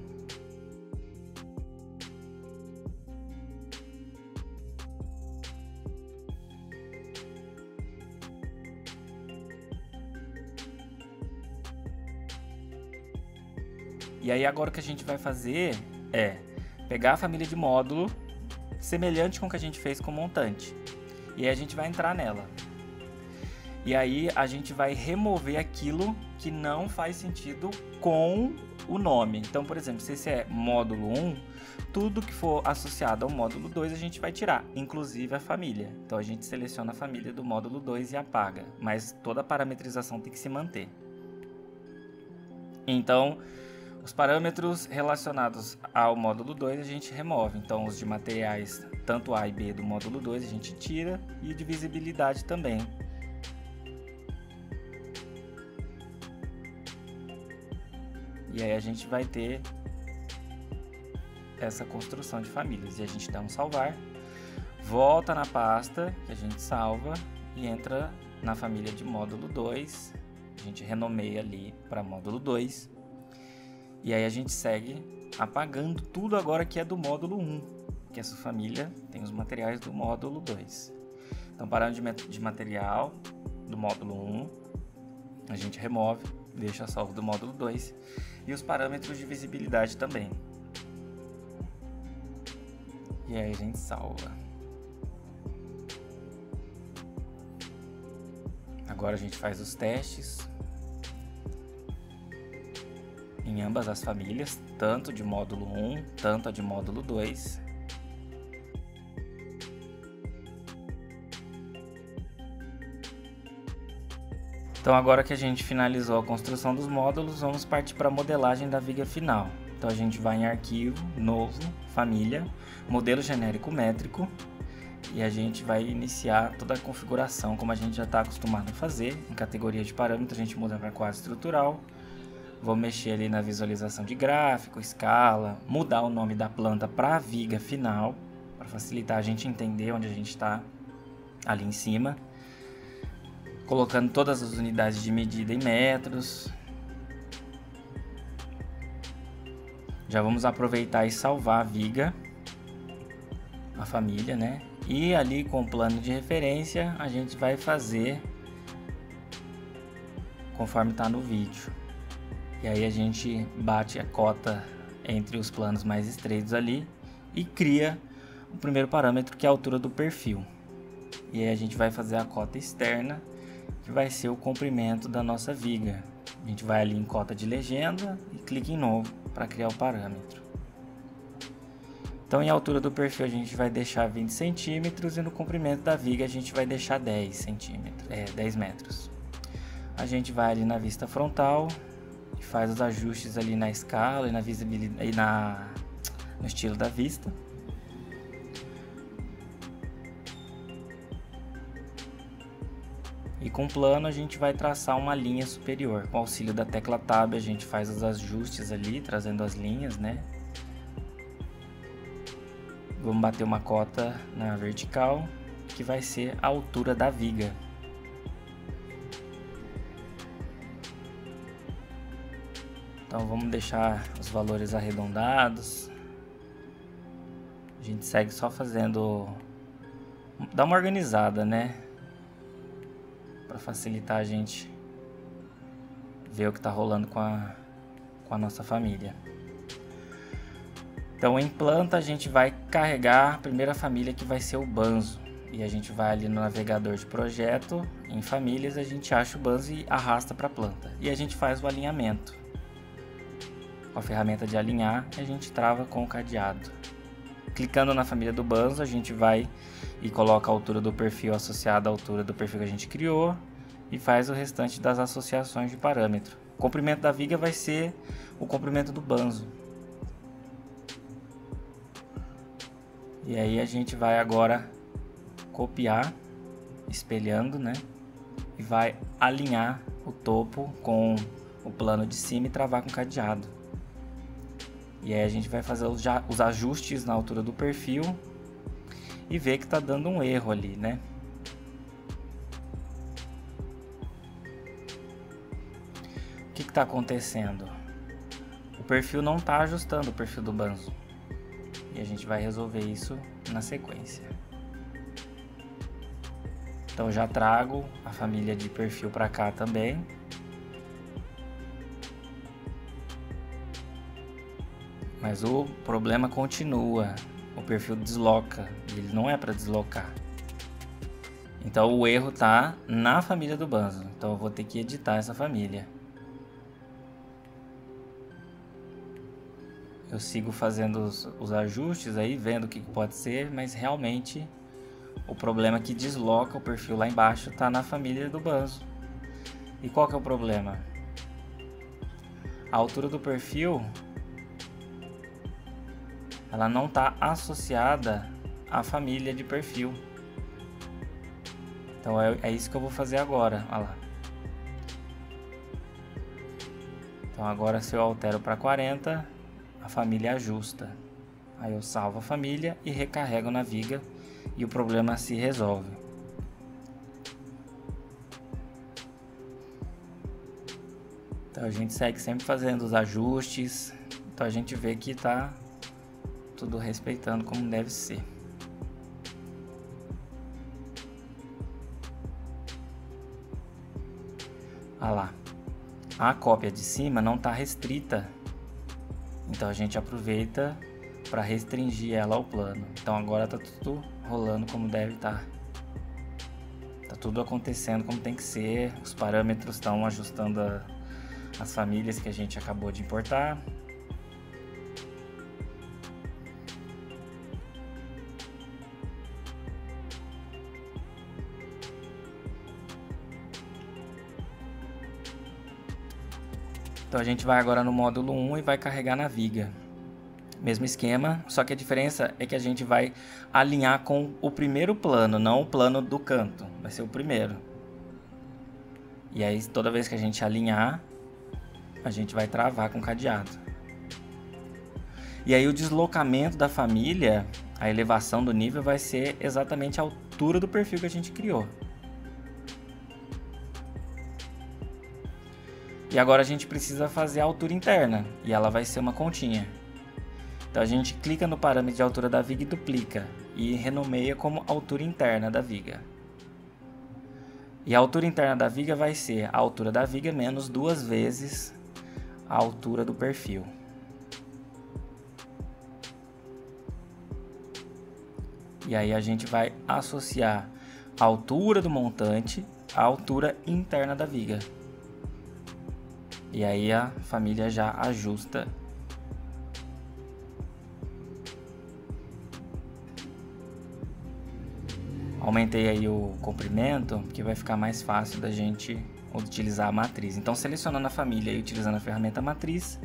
E aí agora o que a gente vai fazer é pegar a família de módulo semelhante com o que a gente fez com o montante. E aí a gente vai entrar nela. E aí a gente vai remover aquilo que não faz sentido com o nome. Então, por exemplo, se esse é módulo 1, tudo que for associado ao módulo 2 a gente vai tirar, inclusive a família. Então a gente seleciona a família do módulo 2 e apaga, mas toda a parametrização tem que se manter. Então, os parâmetros relacionados ao módulo 2 a gente remove. Então, os de materiais, tanto A e B do módulo 2 a gente tira, e de visibilidade também. E aí a gente vai ter essa construção de famílias. E a gente dá um salvar, volta na pasta que a gente salva e entra na família de módulo 2. A gente renomeia ali para módulo 2. E aí a gente segue apagando tudo agora que é do módulo 1, que essa família tem os materiais do módulo 2. Então, parâmetro de material do módulo 1, a gente remove, deixa salvo do módulo 2, e os parâmetros de visibilidade também. E aí a gente salva. Agora a gente faz os testes em ambas as famílias, tanto de módulo 1, tanto a de módulo 2. Então agora que a gente finalizou a construção dos módulos, vamos partir para a modelagem da viga final. Então a gente vai em arquivo, novo, família, modelo genérico métrico, e a gente vai iniciar toda a configuração como a gente já está acostumado a fazer. Em categoria de parâmetro a gente muda para quadro estrutural. Vou mexer ali na visualização de gráfico, escala, mudar o nome da planta para a viga final, para facilitar a gente entender onde a gente está ali em cima. Colocando todas as unidades de medida em metros. Já vamos aproveitar e salvar a viga, a família, né? E ali com o plano de referência a gente vai fazer conforme está no vídeo. E aí a gente bate a cota entre os planos mais estreitos ali e cria o primeiro parâmetro, que é a altura do perfil. E aí a gente vai fazer a cota externa, que vai ser o comprimento da nossa viga. A gente vai ali em cota de legenda e clica em novo para criar o parâmetro. Então, em altura do perfil a gente vai deixar 20 centímetros e no comprimento da viga a gente vai deixar 10 metros. A gente vai ali na vista frontal e faz os ajustes ali na escala e na visibilidade e no estilo da vista. E com o plano a gente vai traçar uma linha superior. Com o auxílio da tecla Tab a gente faz os ajustes ali, trazendo as linhas, né? Vamos bater uma cota na vertical, que vai ser a altura da viga. Então vamos deixar os valores arredondados. A gente segue só fazendo... Dá uma organizada, né? Para facilitar a gente ver o que está rolando com a nossa família. Então em planta a gente vai carregar a primeira família, que vai ser o Banzo. E a gente vai ali no navegador de projeto, em famílias, a gente acha o Banzo e arrasta para a planta. E a gente faz o alinhamento. Com a ferramenta de alinhar, a gente trava com o cadeado. Clicando na família do Banzo, a gente vai e coloca a altura do perfil associada à altura do perfil que a gente criou e faz o restante das associações de parâmetro. O comprimento da viga vai ser o comprimento do Banzo. E aí a gente vai agora copiar, espelhando, né? E vai alinhar o topo com o plano de cima e travar com o cadeado. E aí a gente vai fazer os ajustes na altura do perfil e ver que está dando um erro ali, né? O que está acontecendo? O perfil não está ajustando o perfil do Banzo. E a gente vai resolver isso na sequência. Então eu já trago a família de perfil para cá também. Mas o problema continua. O perfil desloca. Ele não é para deslocar. Então o erro está na família do Banzo. Então eu vou ter que editar essa família. Eu sigo fazendo os ajustes aí, vendo o que pode ser, mas realmente o problema que desloca o perfil lá embaixo está na família do Banzo. E qual que é o problema? A altura do perfil, ela não está associada à família de perfil. Então é isso que eu vou fazer agora. Olha lá. Então agora se eu altero para 40, a família ajusta. Aí eu salvo a família e recarrego na viga e o problema se resolve. Então a gente segue sempre fazendo os ajustes. Então a gente vê que está tudo respeitando como deve ser. Olha lá. A cópia de cima não está restrita. Então a gente aproveita para restringir ela ao plano. Então agora está tudo rolando como deve estar. Está tudo acontecendo como tem que ser. Os parâmetros estão ajustando as famílias que a gente acabou de importar. Então a gente vai agora no módulo 1 e vai carregar na viga. Mesmo esquema, só que a diferença é que a gente vai alinhar com o primeiro plano, não o plano do canto. Vai ser o primeiro. E aí toda vez que a gente alinhar, a gente vai travar com cadeado. E aí o deslocamento da família, a elevação do nível vai ser exatamente a altura do perfil que a gente criou. E agora a gente precisa fazer a altura interna, e ela vai ser uma continha. Então a gente clica no parâmetro de altura da viga e duplica, e renomeia como altura interna da viga. E a altura interna da viga vai ser a altura da viga menos 2 vezes a altura do perfil. E aí a gente vai associar a altura do montante à altura interna da viga. E aí a família já ajusta. Aumentei aí o comprimento, que vai ficar mais fácil da gente utilizar a matriz. Então, selecionando a família e utilizando a ferramenta matriz,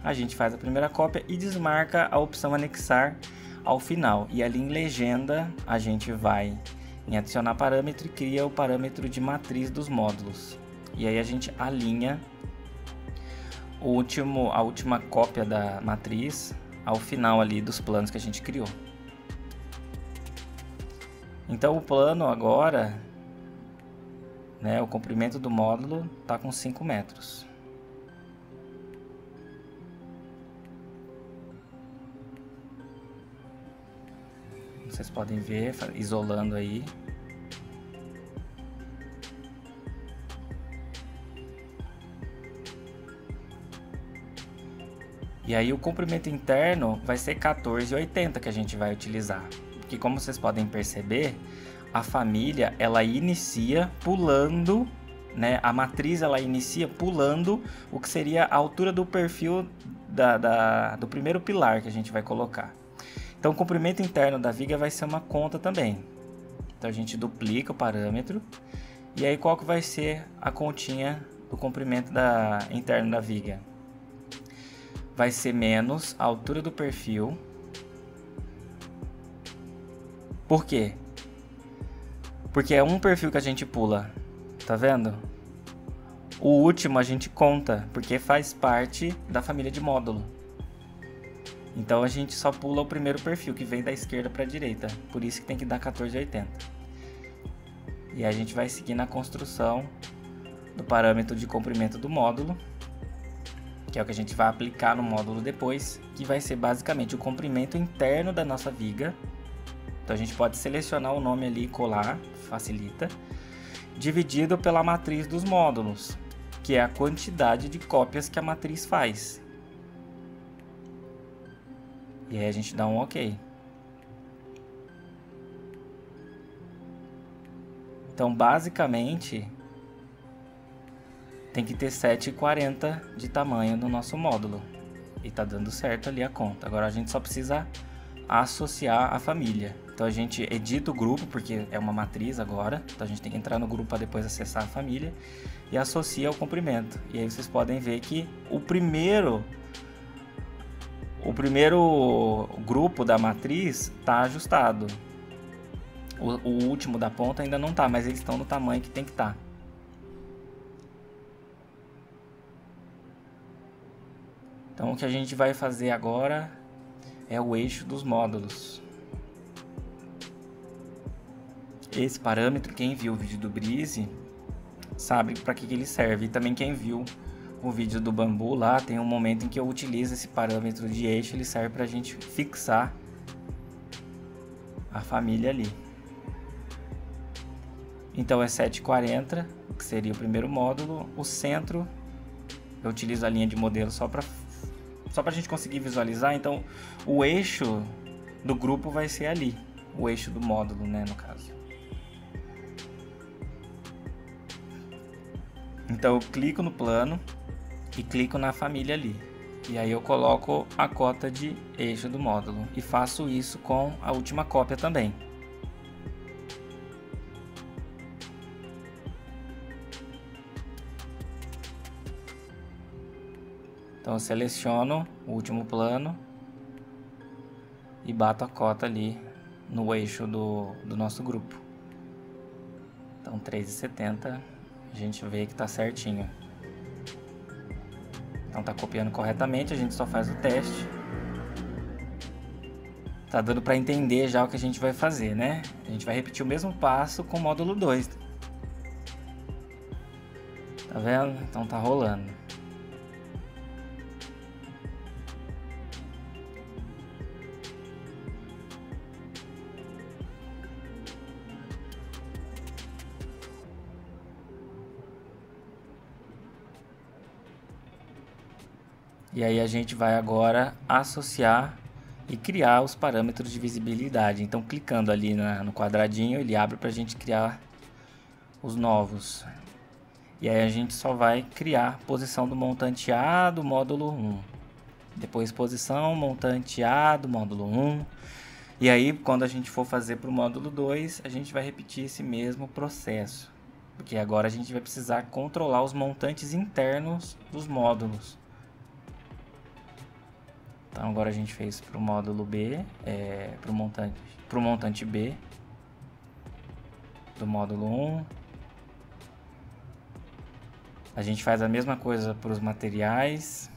a gente faz a primeira cópia e desmarca a opção anexar ao final. E ali em legenda, a gente vai em adicionar parâmetro e cria o parâmetro de matriz dos módulos. E aí a gente alinha a última cópia da matriz ao final ali dos planos que a gente criou. Então o plano agora, né, o comprimento do módulo está com 5 metros. Vocês podem ver, isolando aí. E aí o comprimento interno vai ser 14,80 que a gente vai utilizar. Porque como vocês podem perceber, a família ela inicia pulando, né? A matriz ela inicia pulando o que seria a altura do perfil do primeiro pilar que a gente vai colocar. Então o comprimento interno da viga vai ser uma conta também. Então a gente duplica o parâmetro. E aí qual que vai ser a continha do comprimento interno da viga? Vai ser menos a altura do perfil. Por quê? Porque é um perfil que a gente pula, tá vendo? O último a gente conta, porque faz parte da família de módulo. Então a gente só pula o primeiro perfil, que vem da esquerda para a direita. Por isso que tem que dar 14,80. E aí a gente vai seguir na construção do parâmetro de comprimento do módulo, que é o que a gente vai aplicar no módulo depois, que vai ser basicamente o comprimento interno da nossa viga. Então a gente pode selecionar o nome ali e colar, facilita, dividido pela matriz dos módulos, que é a quantidade de cópias que a matriz faz. E aí a gente dá um OK. Então basicamente tem que ter 7,40 de tamanho no nosso módulo. E tá dando certo ali a conta. Agora a gente só precisa associar a família. Então a gente edita o grupo, porque é uma matriz agora. Então a gente tem que entrar no grupo para depois acessar a família. E associa o comprimento. E aí vocês podem ver que o primeiro grupo da matriz está ajustado. O último da ponta ainda não está, mas eles estão no tamanho que tem que estar. Então o que a gente vai fazer agora é o eixo dos módulos. Esse parâmetro, quem viu o vídeo do Breeze sabe para que ele serve. E também quem viu o vídeo do bambu lá, tem um momento em que eu utilizo esse parâmetro de eixo, ele serve para a gente fixar a família ali. Então é 7,40, que seria o primeiro módulo. O centro, eu utilizo a linha de modelo só para a gente conseguir visualizar. Então o eixo do grupo vai ser ali, o eixo do módulo, né, no caso. Então eu clico no plano e clico na família ali. E aí eu coloco a cota de eixo do módulo. E faço isso com a última cópia também. Então eu seleciono o último plano e bato a cota ali no eixo do nosso grupo. Então 3,70, a gente vê que está certinho. Então tá copiando corretamente, a gente só faz o teste. Tá dando para entender já o que a gente vai fazer, né? A gente vai repetir o mesmo passo com o módulo 2. Tá vendo? Então tá rolando. E aí a gente vai agora associar e criar os parâmetros de visibilidade. Então clicando ali no quadradinho, ele abre para a gente criar os novos. E aí a gente só vai criar posição do montante A do módulo 1. Depois posição montante A do módulo 1. E aí quando a gente for fazer para o módulo 2, a gente vai repetir esse mesmo processo. Porque agora a gente vai precisar controlar os montantes internos dos módulos. Então agora a gente fez para o módulo B, para o montante B. do módulo 1. A gente faz a mesma coisa para os materiais.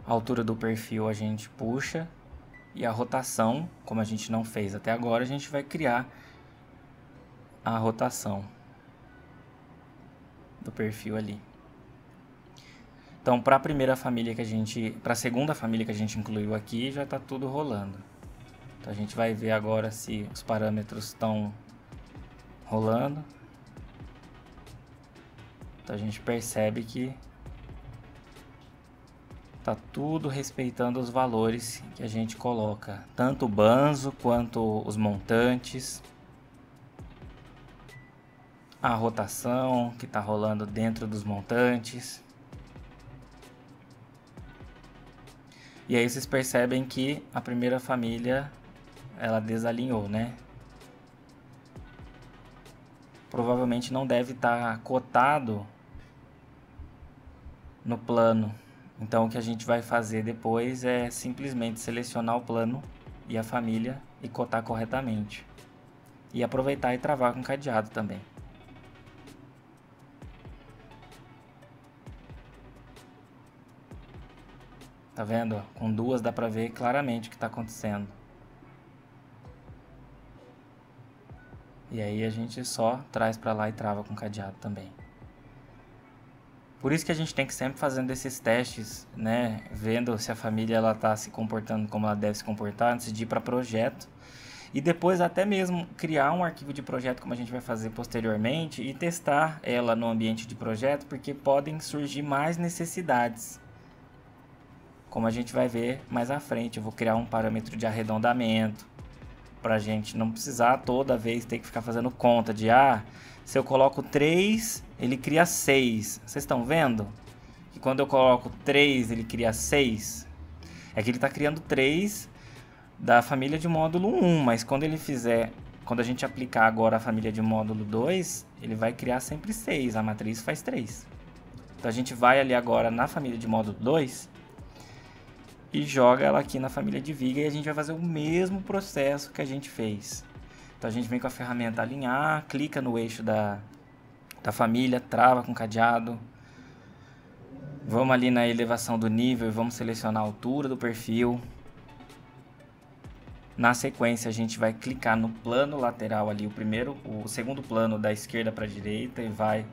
A altura do perfil a gente puxa. E a rotação, como a gente não fez até agora, a gente vai criar a rotação do perfil ali. Então, para a primeira família que a gente, para a segunda família que a gente incluiu aqui, já está tudo rolando. Então, a gente vai ver agora se os parâmetros estão rolando. Então, a gente percebe que tá tudo respeitando os valores que a gente coloca, tanto o banzo quanto os montantes, a rotação que está rolando dentro dos montantes. E aí vocês percebem que a primeira família ela desalinhou, né? Provavelmente não deve estar cotado no plano. Então o que a gente vai fazer depois é simplesmente selecionar o plano e a família e cotar corretamente. E aproveitar e travar com cadeado também. Tá vendo? Com duas dá pra ver claramente o que está acontecendo. E aí a gente só traz pra lá e trava com cadeado também. Por isso que a gente tem que sempre fazendo esses testes, né? Vendo se a família ela tá se comportando como ela deve se comportar antes de ir para projeto. E depois até mesmo criar um arquivo de projeto como a gente vai fazer posteriormente e testar ela no ambiente de projeto, porque podem surgir mais necessidades. Como a gente vai ver mais à frente, eu vou criar um parâmetro de arredondamento para a gente não precisar toda vez ter que ficar fazendo conta de se eu coloco 3, ele cria 6. Vocês estão vendo? Que quando eu coloco 3, ele cria 6. É que ele está criando 3 da família de módulo 1, mas quando a gente aplicar agora a família de módulo 2, ele vai criar sempre 6, a matriz faz 3. Então a gente vai ali agora na família de módulo 2 e joga ela aqui na família de viga e a gente vai fazer o mesmo processo que a gente fez. Então a gente vem com a ferramenta alinhar, clica no eixo da família, trava com cadeado. Vamos ali na elevação do nível e vamos selecionar a altura do perfil. Na sequência a gente vai clicar no plano lateral ali, o segundo plano da esquerda para a direita e vai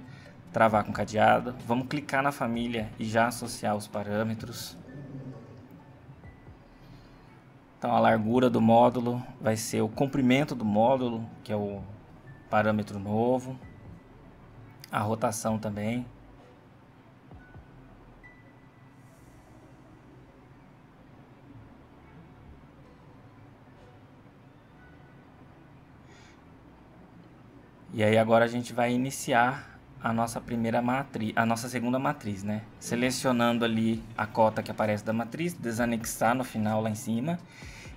travar com cadeado. Vamos clicar na família e já associar os parâmetros. Então a largura do módulo vai ser o comprimento do módulo, que é o parâmetro novo. A rotação também. E aí agora a gente vai iniciar a nossa primeira matriz, a nossa segunda matriz, né? Selecionando ali a cota que aparece da matriz, desanexar no final lá em cima.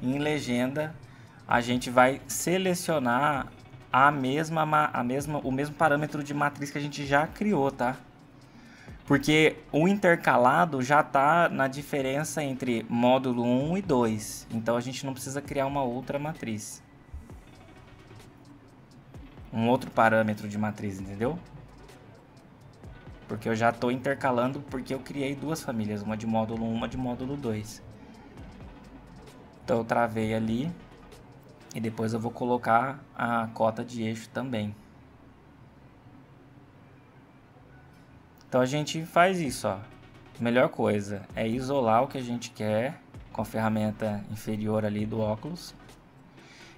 E em legenda a gente vai selecionar o mesmo parâmetro de matriz que a gente já criou, tá? Porque o intercalado já está na diferença entre módulo 1 e 2. Então a gente não precisa criar uma outra matriz. Um outro parâmetro de matriz, entendeu? Porque eu já estou intercalando porque eu criei duas famílias, uma de módulo 1 e uma de módulo 2. Então eu travei ali e depois eu vou colocar a cota de eixo também. Então a gente faz isso, ó. A melhor coisa é isolar o que a gente quer com a ferramenta inferior ali do óculos.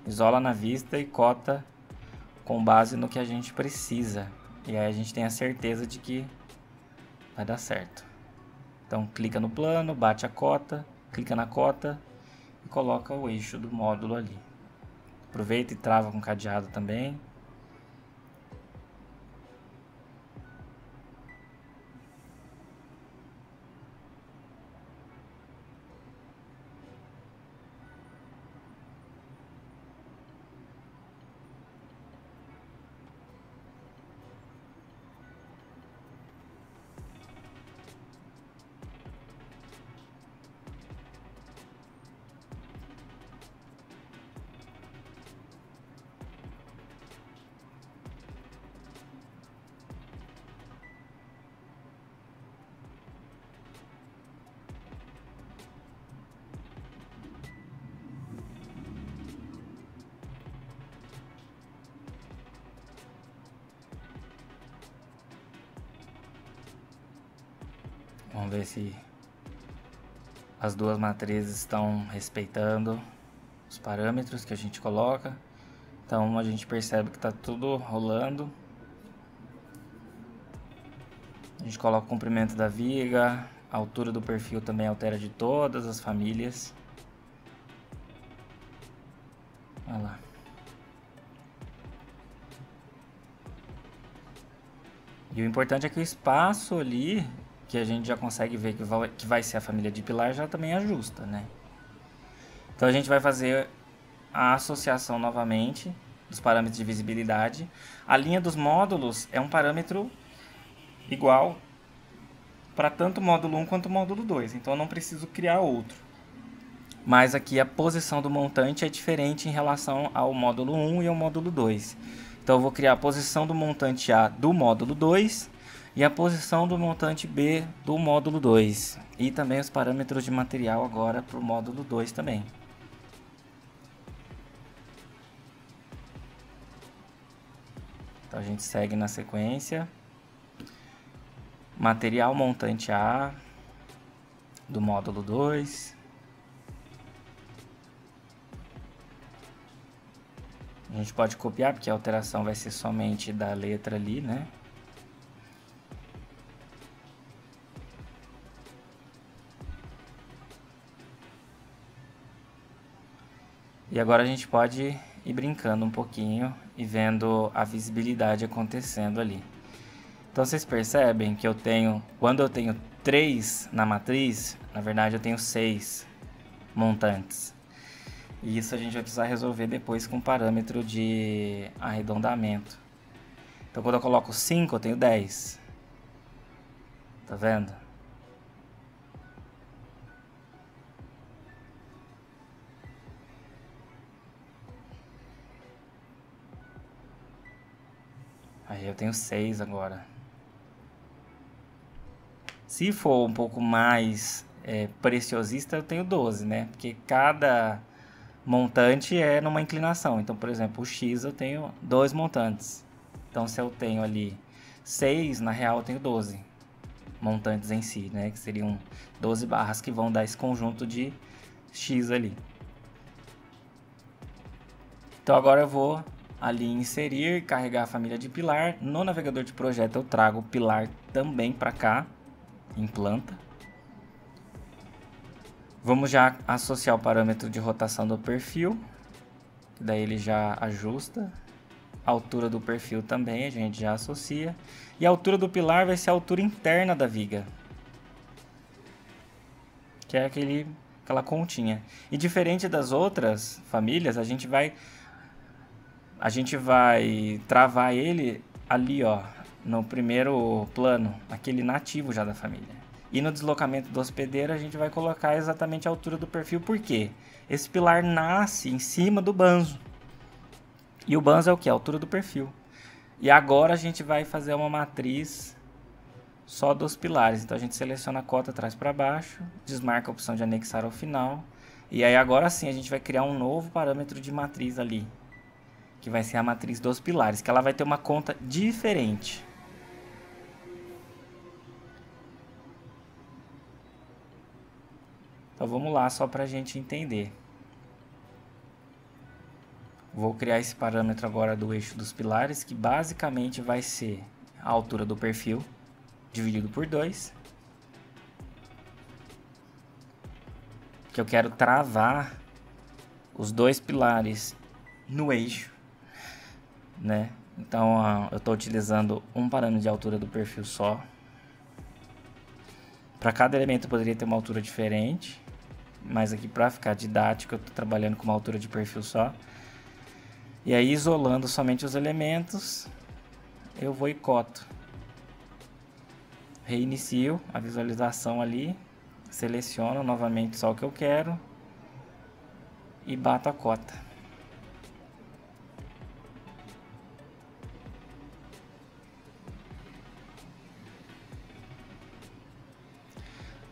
Isola na vista e cota com base no que a gente precisa. E aí a gente tem a certeza de que vai dar certo. Então clica no plano, bate a cota, clica na cota e coloca o eixo do módulo ali. Aproveita e trava com cadeado também. Vamos ver se as duas matrizes estão respeitando os parâmetros que a gente coloca. Então a gente percebe que está tudo rolando. A gente coloca o comprimento da viga, a altura do perfil também altera de todas as famílias. Olha lá. E o importante é que o espaço ali, que a gente já consegue ver que vai ser a família de pilar, já também ajusta, né? Então a gente vai fazer a associação novamente dos parâmetros de visibilidade. A linha dos módulos é um parâmetro igual para tanto o módulo 1 quanto o módulo 2, então eu não preciso criar outro. Mas aqui a posição do montante é diferente em relação ao módulo 1 e ao módulo 2. Então eu vou criar a posição do montante A do módulo 2 e a posição do montante B do módulo 2. E também os parâmetros de material agora para o módulo 2 também. Então a gente segue na sequência. Material montante A do módulo 2. A gente pode copiar, porque a alteração vai ser somente da letra ali, né? E agora a gente pode ir brincando um pouquinho e vendo a visibilidade acontecendo ali. Então vocês percebem que quando eu tenho 3 na matriz, na verdade eu tenho 6 montantes. E isso a gente vai precisar resolver depois com parâmetro de arredondamento. Então quando eu coloco 5, eu tenho 10. Tá vendo? Aí eu tenho 6 agora. Se for um pouco mais preciosista, eu tenho 12, né? Porque cada montante é numa inclinação. Então, por exemplo, o X eu tenho 2 montantes. Então, se eu tenho ali 6, na real eu tenho 12 montantes em si, né? Que seriam 12 barras que vão dar esse conjunto de X ali. Então, agora eu vou ali em inserir, carregar a família de pilar. No navegador de projeto eu trago o pilar também para cá, em planta. Vamos já associar o parâmetro de rotação do perfil, daí ele já ajusta. A altura do perfil também a gente já associa. E a altura do pilar vai ser a altura interna da viga, que é aquela continha. E diferente das outras famílias, a gente vai travar ele ali, ó, no primeiro plano, aquele nativo já da família. E no deslocamento do hospedeiro a gente vai colocar exatamente a altura do perfil, porque esse pilar nasce em cima do banzo. E o banzo é o que? A altura do perfil. E agora a gente vai fazer uma matriz só dos pilares. Então a gente seleciona a cota atrás para baixo, desmarca a opção de anexar ao final. E aí agora sim a gente vai criar um novo parâmetro de matriz ali, que vai ser a matriz dos pilares, que ela vai ter uma conta diferente. Então vamos lá, só para a gente entender. Vou criar esse parâmetro agora do eixo dos pilares, que basicamente vai ser a altura do perfil dividido por 2. Que eu quero travar os 2 pilares no eixo, né? Então eu estou utilizando um parâmetro de altura do perfil só. Para cada elemento eu poderia ter uma altura diferente, mas aqui para ficar didático eu estou trabalhando com uma altura de perfil só. E aí, isolando somente os elementos, eu vou e coto. Reinicio a visualização ali, seleciono novamente só o que eu quero e bato a cota.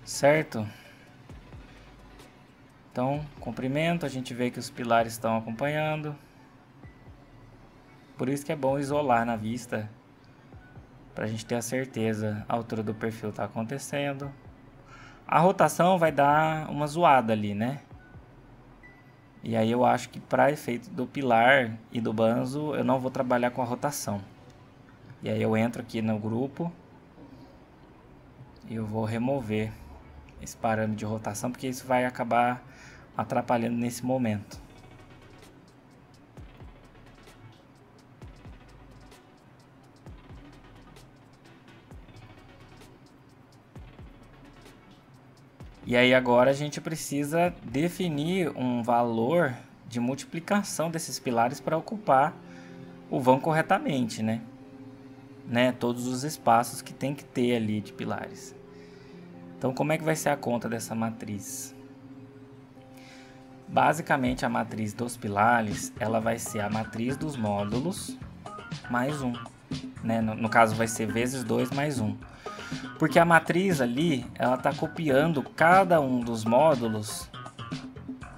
Certo? Então, comprimento, a gente vê que os pilares estão acompanhando. Por isso que é bom isolar na vista, para a gente ter a certeza a altura do perfil está acontecendo. A rotação vai dar uma zoada ali, né? E aí eu acho que para efeito do pilar e do banzo eu não vou trabalhar com a rotação. E aí eu entro aqui no grupo e eu vou remover esse parâmetro de rotação, porque isso vai acabar atrapalhando nesse momento. E aí agora a gente precisa definir um valor de multiplicação desses pilares para ocupar o vão corretamente, né? Todos os espaços que tem que ter ali de pilares. Então como é que vai ser a conta dessa matriz? Basicamente a matriz dos pilares, ela vai ser a matriz dos módulos mais 1. No caso vai ser vezes 2 mais 1. Porque a matriz ali, ela está copiando cada um dos módulos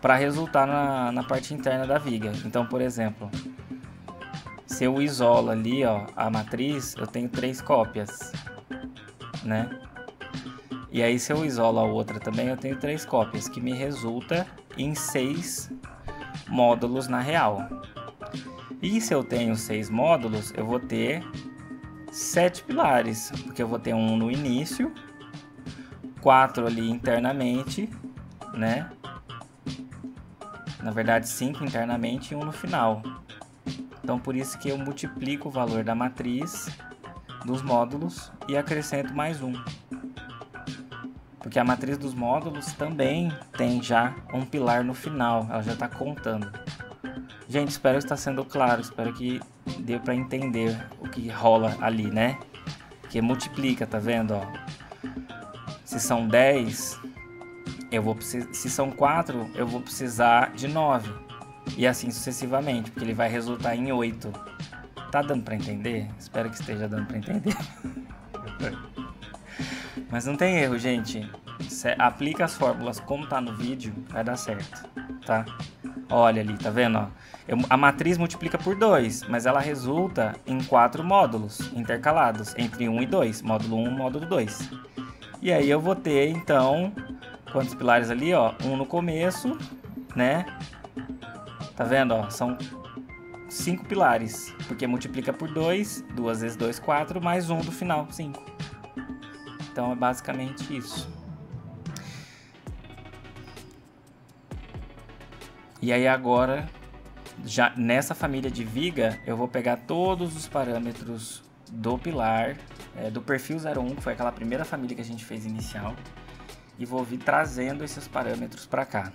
para resultar na parte interna da viga. Então, por exemplo, se eu isolo ali, ó, a matriz, eu tenho 3 cópias, né? E aí se eu isolo a outra também, eu tenho 3 cópias, que me resulta em 6 módulos na real. E se eu tenho 6 módulos, eu vou ter 7 pilares, porque eu vou ter um no início, 4 ali internamente, né? Na verdade 5 internamente e um no final. Então por isso que eu multiplico o valor da matriz dos módulos e acrescento mais 1. Porque a matriz dos módulos também tem já um pilar no final, ela já está contando. Gente, espero que está sendo claro, espero que dê para entender o que rola ali, né? Que multiplica, tá vendo, ó? Se são 10, se são 4, eu vou precisar de 9. E assim sucessivamente, porque ele vai resultar em 8. Tá dando para entender? Espero que esteja dando para entender. Mas não tem erro, gente. Você aplica as fórmulas como tá no vídeo, vai dar certo, tá? Olha ali, tá vendo, ó? A matriz multiplica por 2, mas ela resulta em 4 módulos intercalados entre 1 e 2, módulo 1 e módulo 2. E aí eu vou ter, então, quantos pilares ali, ó? 1 no começo, né? Tá vendo, ó? São 5 pilares, porque multiplica por 2, 2 vezes 2, 4, mais 1 do final, 5. Então é basicamente isso. E aí agora, já nessa família de viga, eu vou pegar todos os parâmetros do pilar, do perfil 01, que foi aquela primeira família que a gente fez inicial, e vou vir trazendo esses parâmetros para cá.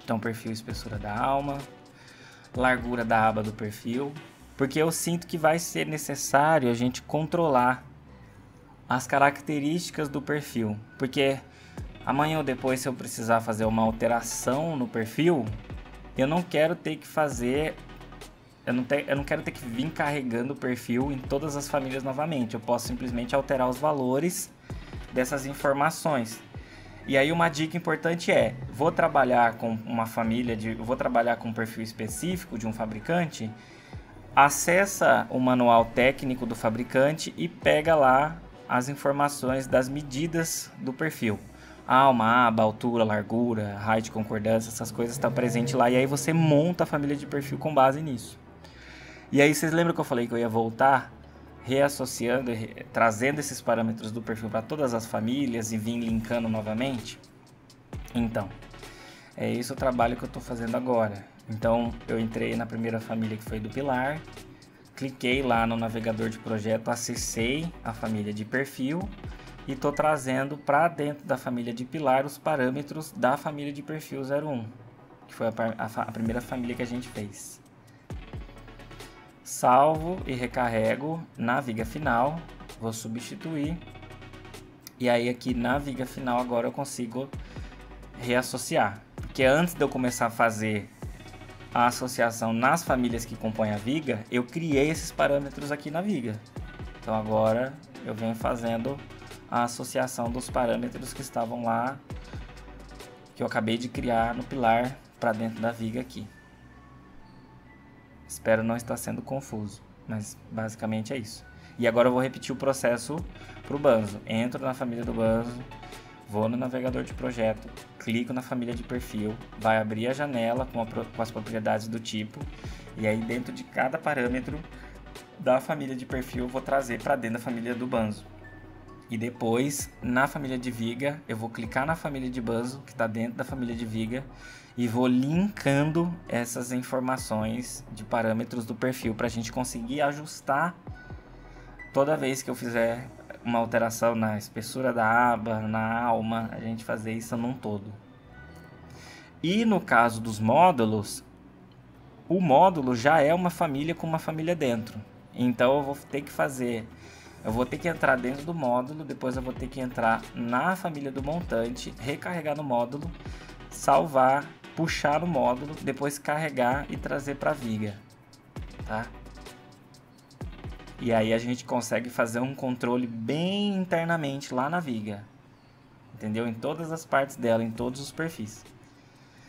Então, perfil espessura da alma, largura da aba do perfil, porque eu sinto que vai ser necessário a gente controlar as características do perfil, porque amanhã ou depois, se eu precisar fazer uma alteração no perfil, eu não quero ter que fazer, eu não quero ter que vir carregando o perfil em todas as famílias novamente. Eu posso simplesmente alterar os valores dessas informações. E aí uma dica importante é, vou trabalhar com uma família, vou trabalhar com um perfil específico de um fabricante, acessa o manual técnico do fabricante e pega lá as informações das medidas do perfil. Alma, aba, altura, largura, raio de concordância, essas coisas estão presentes lá. E aí você monta a família de perfil com base nisso. E aí vocês lembram que eu falei que eu ia voltar reassociando, trazendo esses parâmetros do perfil para todas as famílias e vir linkando novamente? Então, é esse o trabalho que eu estou fazendo agora. Então, eu entrei na primeira família que foi do pilar, cliquei lá no navegador de projeto, acessei a família de perfil e estou trazendo para dentro da família de pilar os parâmetros da família de perfil 01, que foi a primeira família que a gente fez. Salvo e recarrego na viga final, vou substituir, e aí aqui na viga final agora eu consigo reassociar, porque antes de eu começar a fazer a associação nas famílias que compõem a viga, eu criei esses parâmetros aqui na viga. Então agora eu venho fazendo a associação dos parâmetros que estavam lá, que eu acabei de criar no pilar para dentro da viga aqui. Espero não estar sendo confuso, mas basicamente é isso. E agora eu vou repetir o processo para o banzo. Entro na família do banzo, vou no navegador de projeto, clico na família de perfil, vai abrir a janela com as propriedades do tipo, e aí dentro de cada parâmetro da família de perfil eu vou trazer para dentro da família do Banzo. E depois, na família de viga, eu vou clicar na família de Banzo, que está dentro da família de viga, e vou linkando essas informações de parâmetros do perfil para a gente conseguir ajustar toda vez que eu fizer uma alteração na espessura da aba, na alma, a gente fazer isso num todo. E no caso dos módulos, o módulo já é uma família com uma família dentro. Então eu vou ter que entrar dentro do módulo, depois eu vou ter que entrar na família do montante, recarregar no módulo, salvar, puxar no módulo, depois carregar e trazer para a viga, tá? E aí a gente consegue fazer um controle bem internamente lá na viga, entendeu? Em todas as partes dela, em todos os perfis.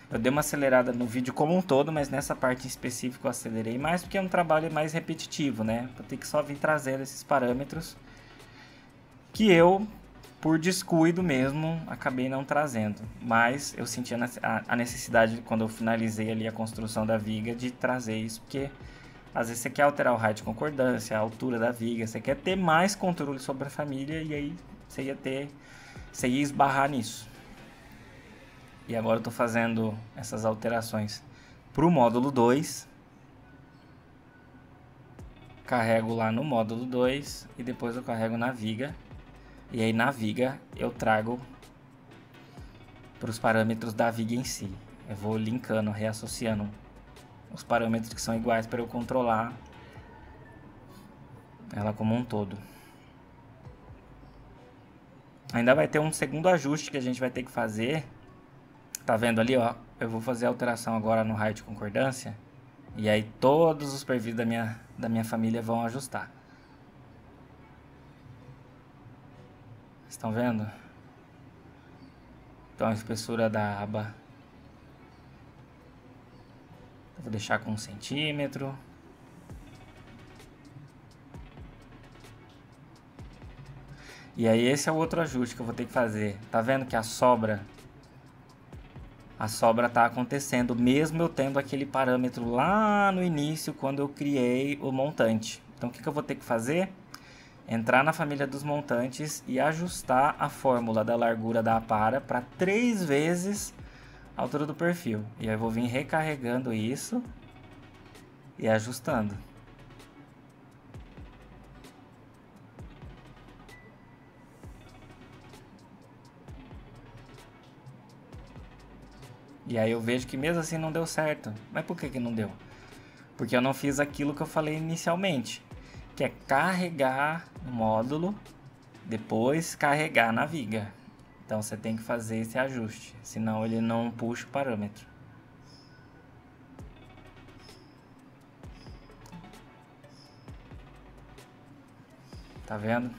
Eu dei uma acelerada no vídeo como um todo, mas nessa parte em específico eu acelerei mais porque é um trabalho mais repetitivo, né? Vou ter que só vir trazendo esses parâmetros que eu, por descuido mesmo, acabei não trazendo. Mas eu senti a necessidade, quando eu finalizei ali a construção da viga, de trazer isso, porque às vezes você quer alterar o raio de concordância, a altura da viga, você quer ter mais controle sobre a família e aí você ia esbarrar nisso. E agora eu estou fazendo essas alterações para o módulo 2. Carrego lá no módulo 2 e depois eu carrego na viga. E aí na viga eu trago para os parâmetros da viga em si. Eu vou linkando, reassociando os parâmetros que são iguais para eu controlar ela como um todo. Ainda vai ter um segundo ajuste que a gente vai ter que fazer. Tá vendo ali, ó? Eu vou fazer a alteração agora no raio de concordância. E aí todos os perfis da minha família vão ajustar. Estão vendo? Então a espessura da aba eu vou deixar com 1 centímetro. E aí esse é o outro ajuste que eu vou ter que fazer. Tá vendo que a sobra tá acontecendo mesmo eu tendo aquele parâmetro lá no início quando eu criei o montante. Então o que eu vou ter que fazer? Entrar na família dos montantes e ajustar a fórmula da largura da apara para 3 vezes a altura do perfil. E aí eu vou vir recarregando isso e ajustando. E aí eu vejo que mesmo assim não deu certo. Mas por que não deu? Porque eu não fiz aquilo que eu falei inicialmente, que é carregar o módulo, depois carregar na viga. Então você tem que fazer esse ajuste, senão ele não puxa o parâmetro. Tá vendo?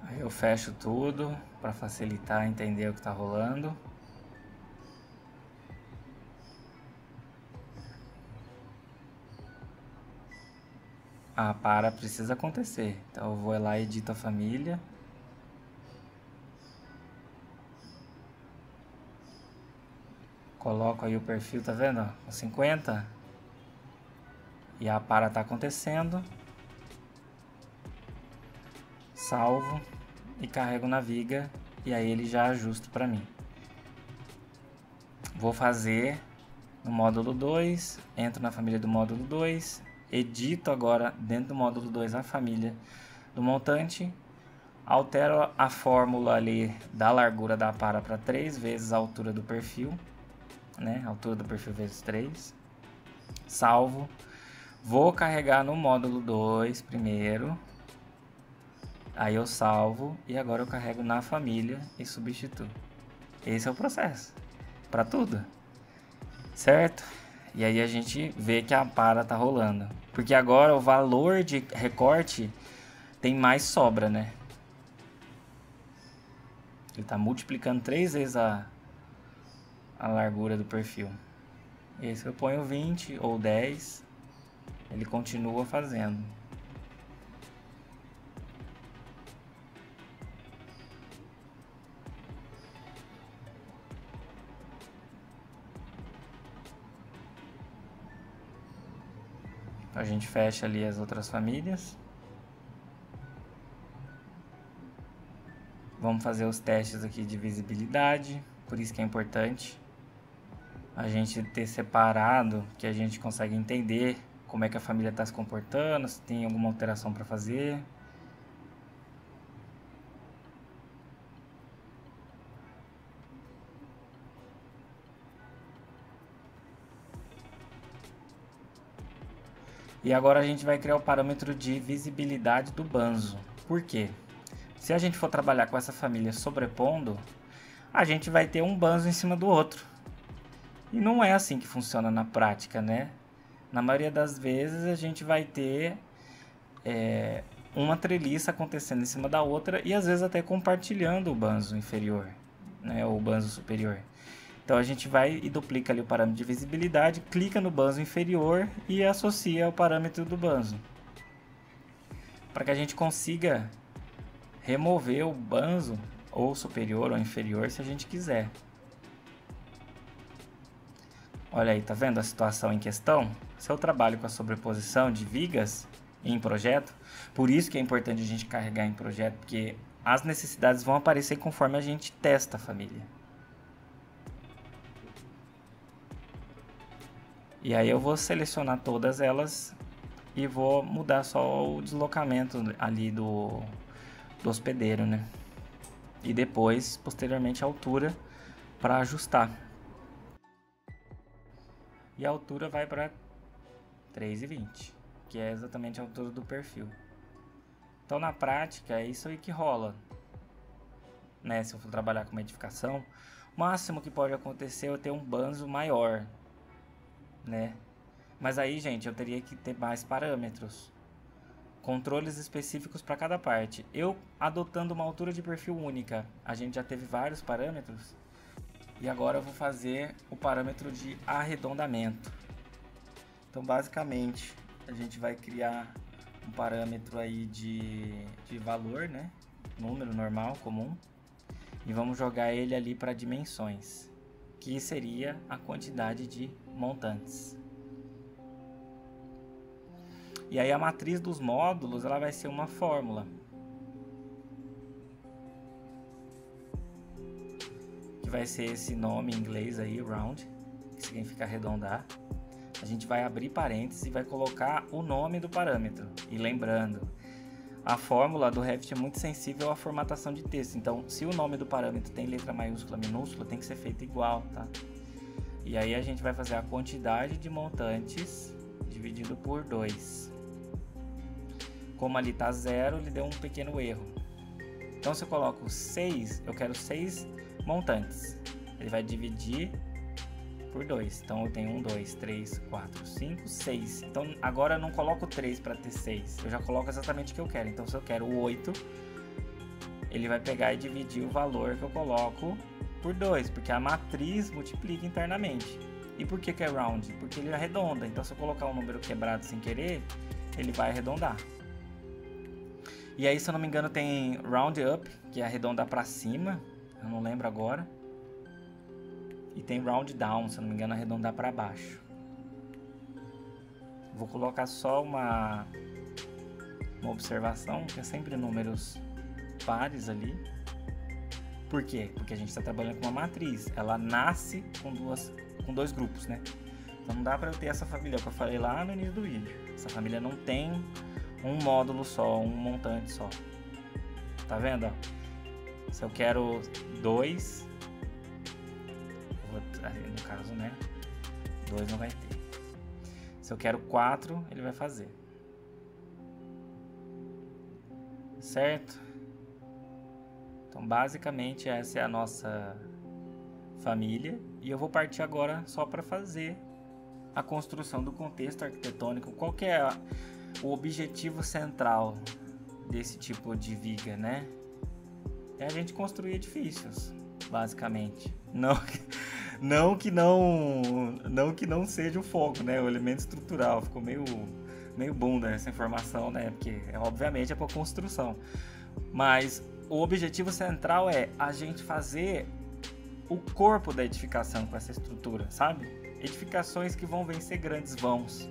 Aí eu fecho tudo para facilitar entender o que está rolando. A para precisa acontecer. Então eu vou lá e edito a família. Coloco aí o perfil, tá vendo? Com 50. E a para tá acontecendo. Salvo e carrego na viga e aí ele já ajusta para mim. Vou fazer no módulo 2, entro na família do módulo 2, edito agora dentro do módulo 2 a família do montante, altero a fórmula ali da largura da para 3 vezes a altura do perfil, né? Altura do perfil vezes 3. Salvo. Vou carregar no módulo 2 primeiro. Aí eu salvo e agora eu carrego na família e substituo. Esse é o processo para tudo, certo? E aí a gente vê que a para tá rolando, porque agora o valor de recorte tem mais sobra, né? Ele tá multiplicando 3 vezes a largura do perfil. Esse eu ponho 20 ou 10, ele continua fazendo. A gente fecha ali as outras famílias. Vamos fazer os testes aqui de visibilidade, por isso que é importante a gente ter separado, que a gente consegue entender como é que a família está se comportando, se tem alguma alteração para fazer. E agora a gente vai criar o parâmetro de visibilidade do banzo. Por quê? Se a gente for trabalhar com essa família sobrepondo, a gente vai ter um banzo em cima do outro. E não é assim que funciona na prática, né? Na maioria das vezes a gente vai ter uma treliça acontecendo em cima da outra e às vezes até compartilhando o banzo inferior, né? Ou o banzo superior. Então a gente vai e duplica ali o parâmetro de visibilidade, clica no banzo inferior e associa o parâmetro do banzo. Para que a gente consiga remover o banzo ou superior ou inferior se a gente quiser. Olha aí, tá vendo a situação em questão? Se eu trabalho com a sobreposição de vigas em projeto, por isso que é importante a gente carregar em projeto, porque as necessidades vão aparecer conforme a gente testa a família. E aí eu vou selecionar todas elas e vou mudar só o deslocamento ali do hospedeiro, né? E depois, posteriormente, a altura para ajustar. E a altura vai para 3,20, que é exatamente a altura do perfil. Então, na prática, é isso aí que rola, né? Se eu for trabalhar com uma edificação, o máximo que pode acontecer é eu ter um banzo maior, né? Mas aí, gente, eu teria que ter mais parâmetros, controles específicos para cada parte. Eu adotando uma altura de perfil única, a gente já teve vários parâmetros. E agora eu vou fazer o parâmetro de arredondamento. Então, basicamente, a gente vai criar um parâmetro aí de valor, né? Número normal, comum. E vamos jogar ele ali para dimensões, que seria a quantidade de montantes. E aí a matriz dos módulos, ela vai ser uma fórmula. Que vai ser esse nome em inglês aí, round, que significa arredondar. A gente vai abrir parênteses e vai colocar o nome do parâmetro. E lembrando, a fórmula do Revit é muito sensível à formatação de texto. Então, se o nome do parâmetro tem letra maiúscula, minúscula, tem que ser feito igual, tá? E aí a gente vai fazer a quantidade de montantes dividido por 2. Como ali tá 0, ele deu um pequeno erro. Então, se eu coloco 6, eu quero 6 montantes. Ele vai dividir por 2. Então, eu tenho 1, 2, 3, 4, 5, 6. Então, agora eu não coloco 3 para ter 6. Eu já coloco exatamente o que eu quero. Então, se eu quero 8, ele vai pegar e dividir o valor que eu coloco por 2, porque a matriz multiplica internamente. E por que é round? Porque ele arredonda. Então, se eu colocar um número quebrado sem querer, ele vai arredondar. E aí, se eu não me engano, tem round up, que é arredondar para cima. Eu não lembro agora. E tem round down, se eu não me engano, arredondar para baixo. Vou colocar só uma observação, que é sempre números pares ali. Por quê? Porque a gente está trabalhando com uma matriz. Ela nasce com dois grupos, né? Então não dá para eu ter essa família, que eu falei lá no início do vídeo. Essa família não tem um módulo só, um montante só. Tá vendo? Se eu quero 2, no caso, né? 2 não vai ter. Se eu quero 4, ele vai fazer. Certo? Então, basicamente, essa é a nossa família. E eu vou partir agora só para fazer a construção do contexto arquitetônico. Qual que é o objetivo central desse tipo de viga, né? É a gente construir edifícios, basicamente. Não que não seja o foco, né? O elemento estrutural. Ficou meio bunda essa informação, né? Porque obviamente é para construção. Mas o objetivo central é a gente fazer o corpo da edificação com essa estrutura, sabe? Edificações que vão vencer grandes vãos.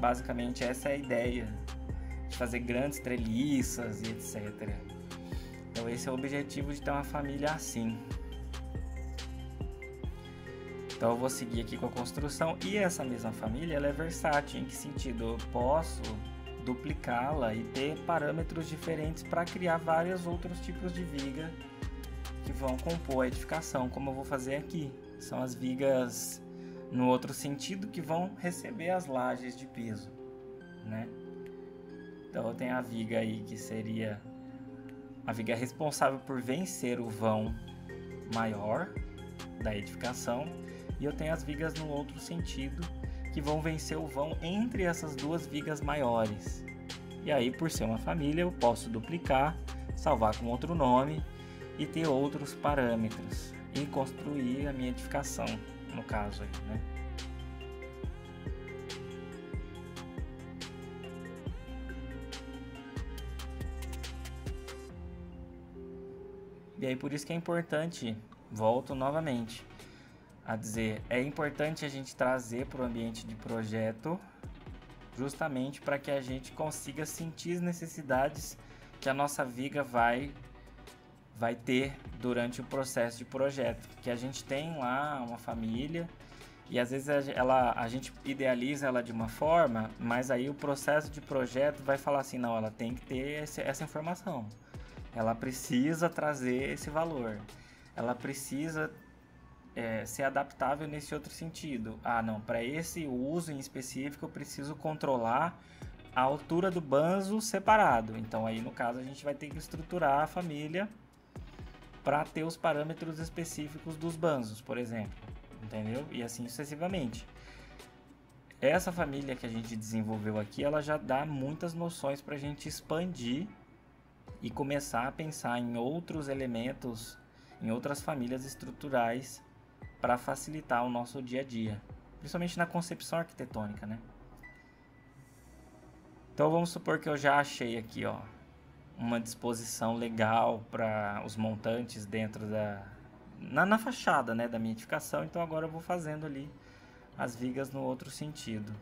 Basicamente essa é a ideia, de fazer grandes treliças e etc. Então esse é o objetivo de ter uma família assim. Então eu vou seguir aqui com a construção. E essa mesma família, ela é versátil. Em que sentido? Eu posso duplicá-la e ter parâmetros diferentes para criar vários outros tipos de viga que vão compor a edificação, como eu vou fazer aqui. São as vigas no outro sentido que vão receber as lajes de piso, né? Então eu tenho a viga aí que seria a viga responsável por vencer o vão maior da edificação, e eu tenho as vigas no outro sentido que vão vencer o vão entre essas duas vigas maiores. E aí, por ser uma família, eu posso duplicar, salvar com outro nome e ter outros parâmetros e construir a minha edificação, no caso aí, né? E aí por isso que é importante, volto novamente a dizer, é importante a gente trazer para o ambiente de projeto justamente para que a gente consiga sentir as necessidades que a nossa viga vai ter durante o processo de projeto. Que a gente tem lá uma família e às vezes a gente idealiza ela de uma forma, mas aí o processo de projeto vai falar assim, não, ela tem que ter essa informação. Ela precisa trazer esse valor. Ela precisa ser adaptável nesse outro sentido. Ah, não, para esse uso em específico eu preciso controlar a altura do banzo separado. Então aí no caso a gente vai ter que estruturar a família para ter os parâmetros específicos dos banzos, por exemplo. Entendeu? E assim sucessivamente. Essa família que a gente desenvolveu aqui, ela já dá muitas noções para a gente expandir e começar a pensar em outros elementos, em outras famílias estruturais para facilitar o nosso dia a dia, principalmente na concepção arquitetônica, né? Então vamos supor que eu já achei aqui, ó, uma disposição legal para os montantes dentro na fachada, né, da minha edificação. Então agora eu vou fazendo ali as vigas no outro sentido.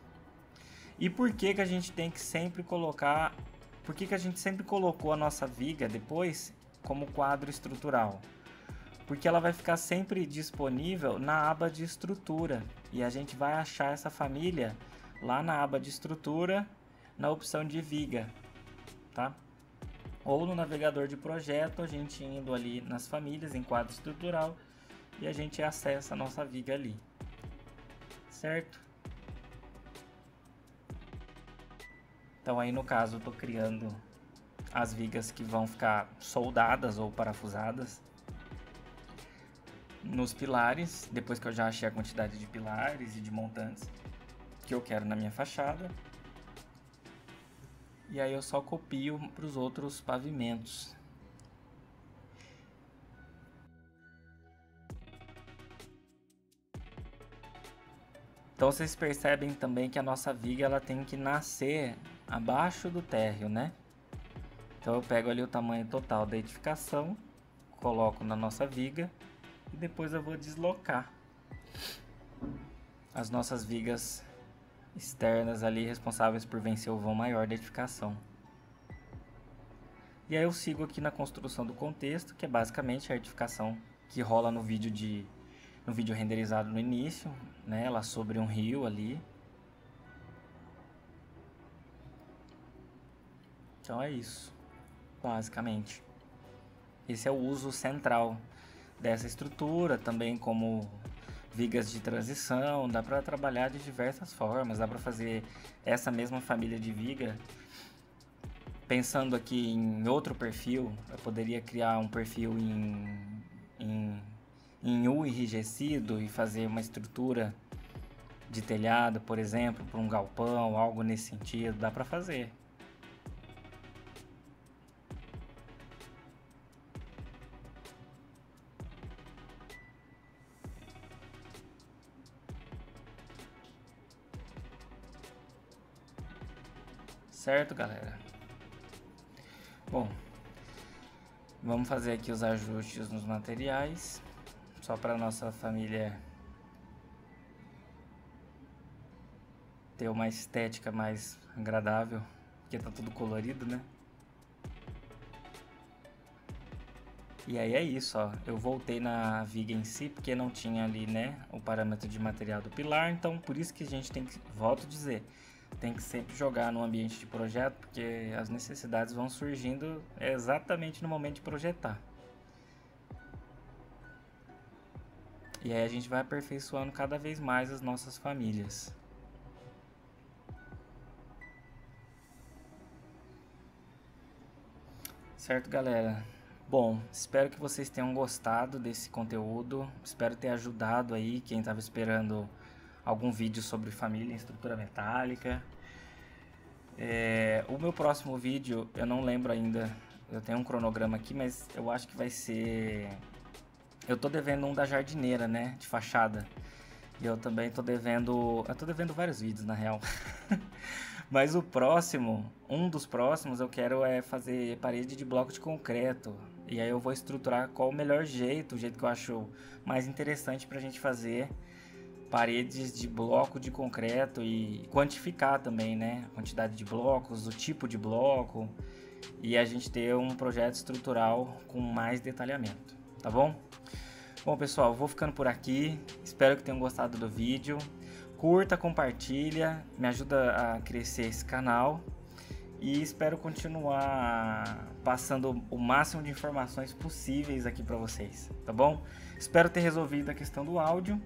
E por que a gente tem que sempre colocar, por que a gente sempre colocou a nossa viga depois como quadro estrutural? Porque ela vai ficar sempre disponível na aba de estrutura e a gente vai achar essa família lá na aba de estrutura, na opção de viga, tá? Ou no navegador de projeto, a gente indo ali nas famílias, em quadro estrutural, e a gente acessa a nossa viga ali, certo? Então aí no caso eu estou criando as vigas que vão ficar soldadas ou parafusadas nos pilares, depois que eu já achei a quantidade de pilares e de montantes que eu quero na minha fachada. E aí eu só copio para os outros pavimentos. Então vocês percebem também que a nossa viga ela tem que nascer abaixo do térreo, né? Então eu pego ali o tamanho total da edificação, coloco na nossa viga e depois eu vou deslocar as nossas vigas externas ali responsáveis por vencer o vão maior da edificação. E aí eu sigo aqui na construção do contexto, que é basicamente a edificação que rola no vídeo renderizado no início, né? Ela sobre um rio ali. Então é isso, basicamente. Esse é o uso central dessa estrutura, também como vigas de transição. Dá para trabalhar de diversas formas, dá para fazer essa mesma família de viga. Pensando aqui em outro perfil, eu poderia criar um perfil em U enrijecido e fazer uma estrutura de telhado, por exemplo, para um galpão, algo nesse sentido, dá para fazer. Certo, galera? Bom, vamos fazer aqui os ajustes nos materiais, só para nossa família ter uma estética mais agradável, porque tá tudo colorido, né? E aí é isso, ó. Eu voltei na viga em si, porque não tinha ali, né, o parâmetro de material do pilar, então por isso que a gente tem que, volto a dizer, tem que sempre jogar no ambiente de projeto, porque as necessidades vão surgindo exatamente no momento de projetar. E aí a gente vai aperfeiçoando cada vez mais as nossas famílias. Certo, galera? Bom, espero que vocês tenham gostado desse conteúdo. Espero ter ajudado aí quem estava esperando algum vídeo sobre família em estrutura metálica. O meu próximo vídeo, eu não lembro ainda, eu tenho um cronograma aqui, mas eu acho que vai ser... Eu tô devendo um da jardineira, né, de fachada. E eu também tô devendo... Eu tô devendo vários vídeos, na real. Mas o próximo, um dos próximos, eu quero fazer parede de bloco de concreto. E aí eu vou estruturar qual o melhor jeito, o jeito que eu acho mais interessante pra gente fazer paredes de bloco de concreto e quantificar também, né? A quantidade de blocos, o tipo de bloco e a gente ter um projeto estrutural com mais detalhamento, tá bom? Bom, pessoal, vou ficando por aqui. Espero que tenham gostado do vídeo. Curta, compartilha, me ajuda a crescer esse canal. E espero continuar passando o máximo de informações possíveis aqui para vocês, tá bom? Espero ter resolvido a questão do áudio.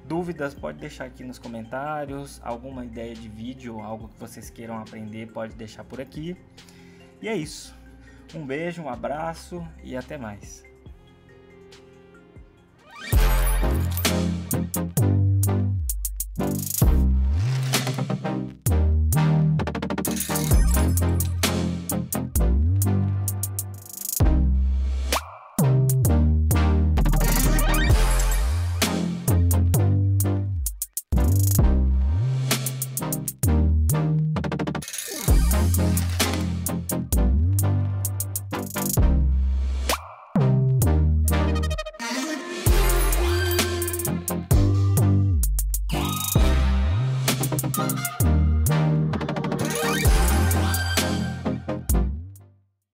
Dúvidas pode deixar aqui nos comentários. Alguma ideia de vídeo, algo que vocês queiram aprender, pode deixar por aqui. E é isso. Um beijo, um abraço e até mais.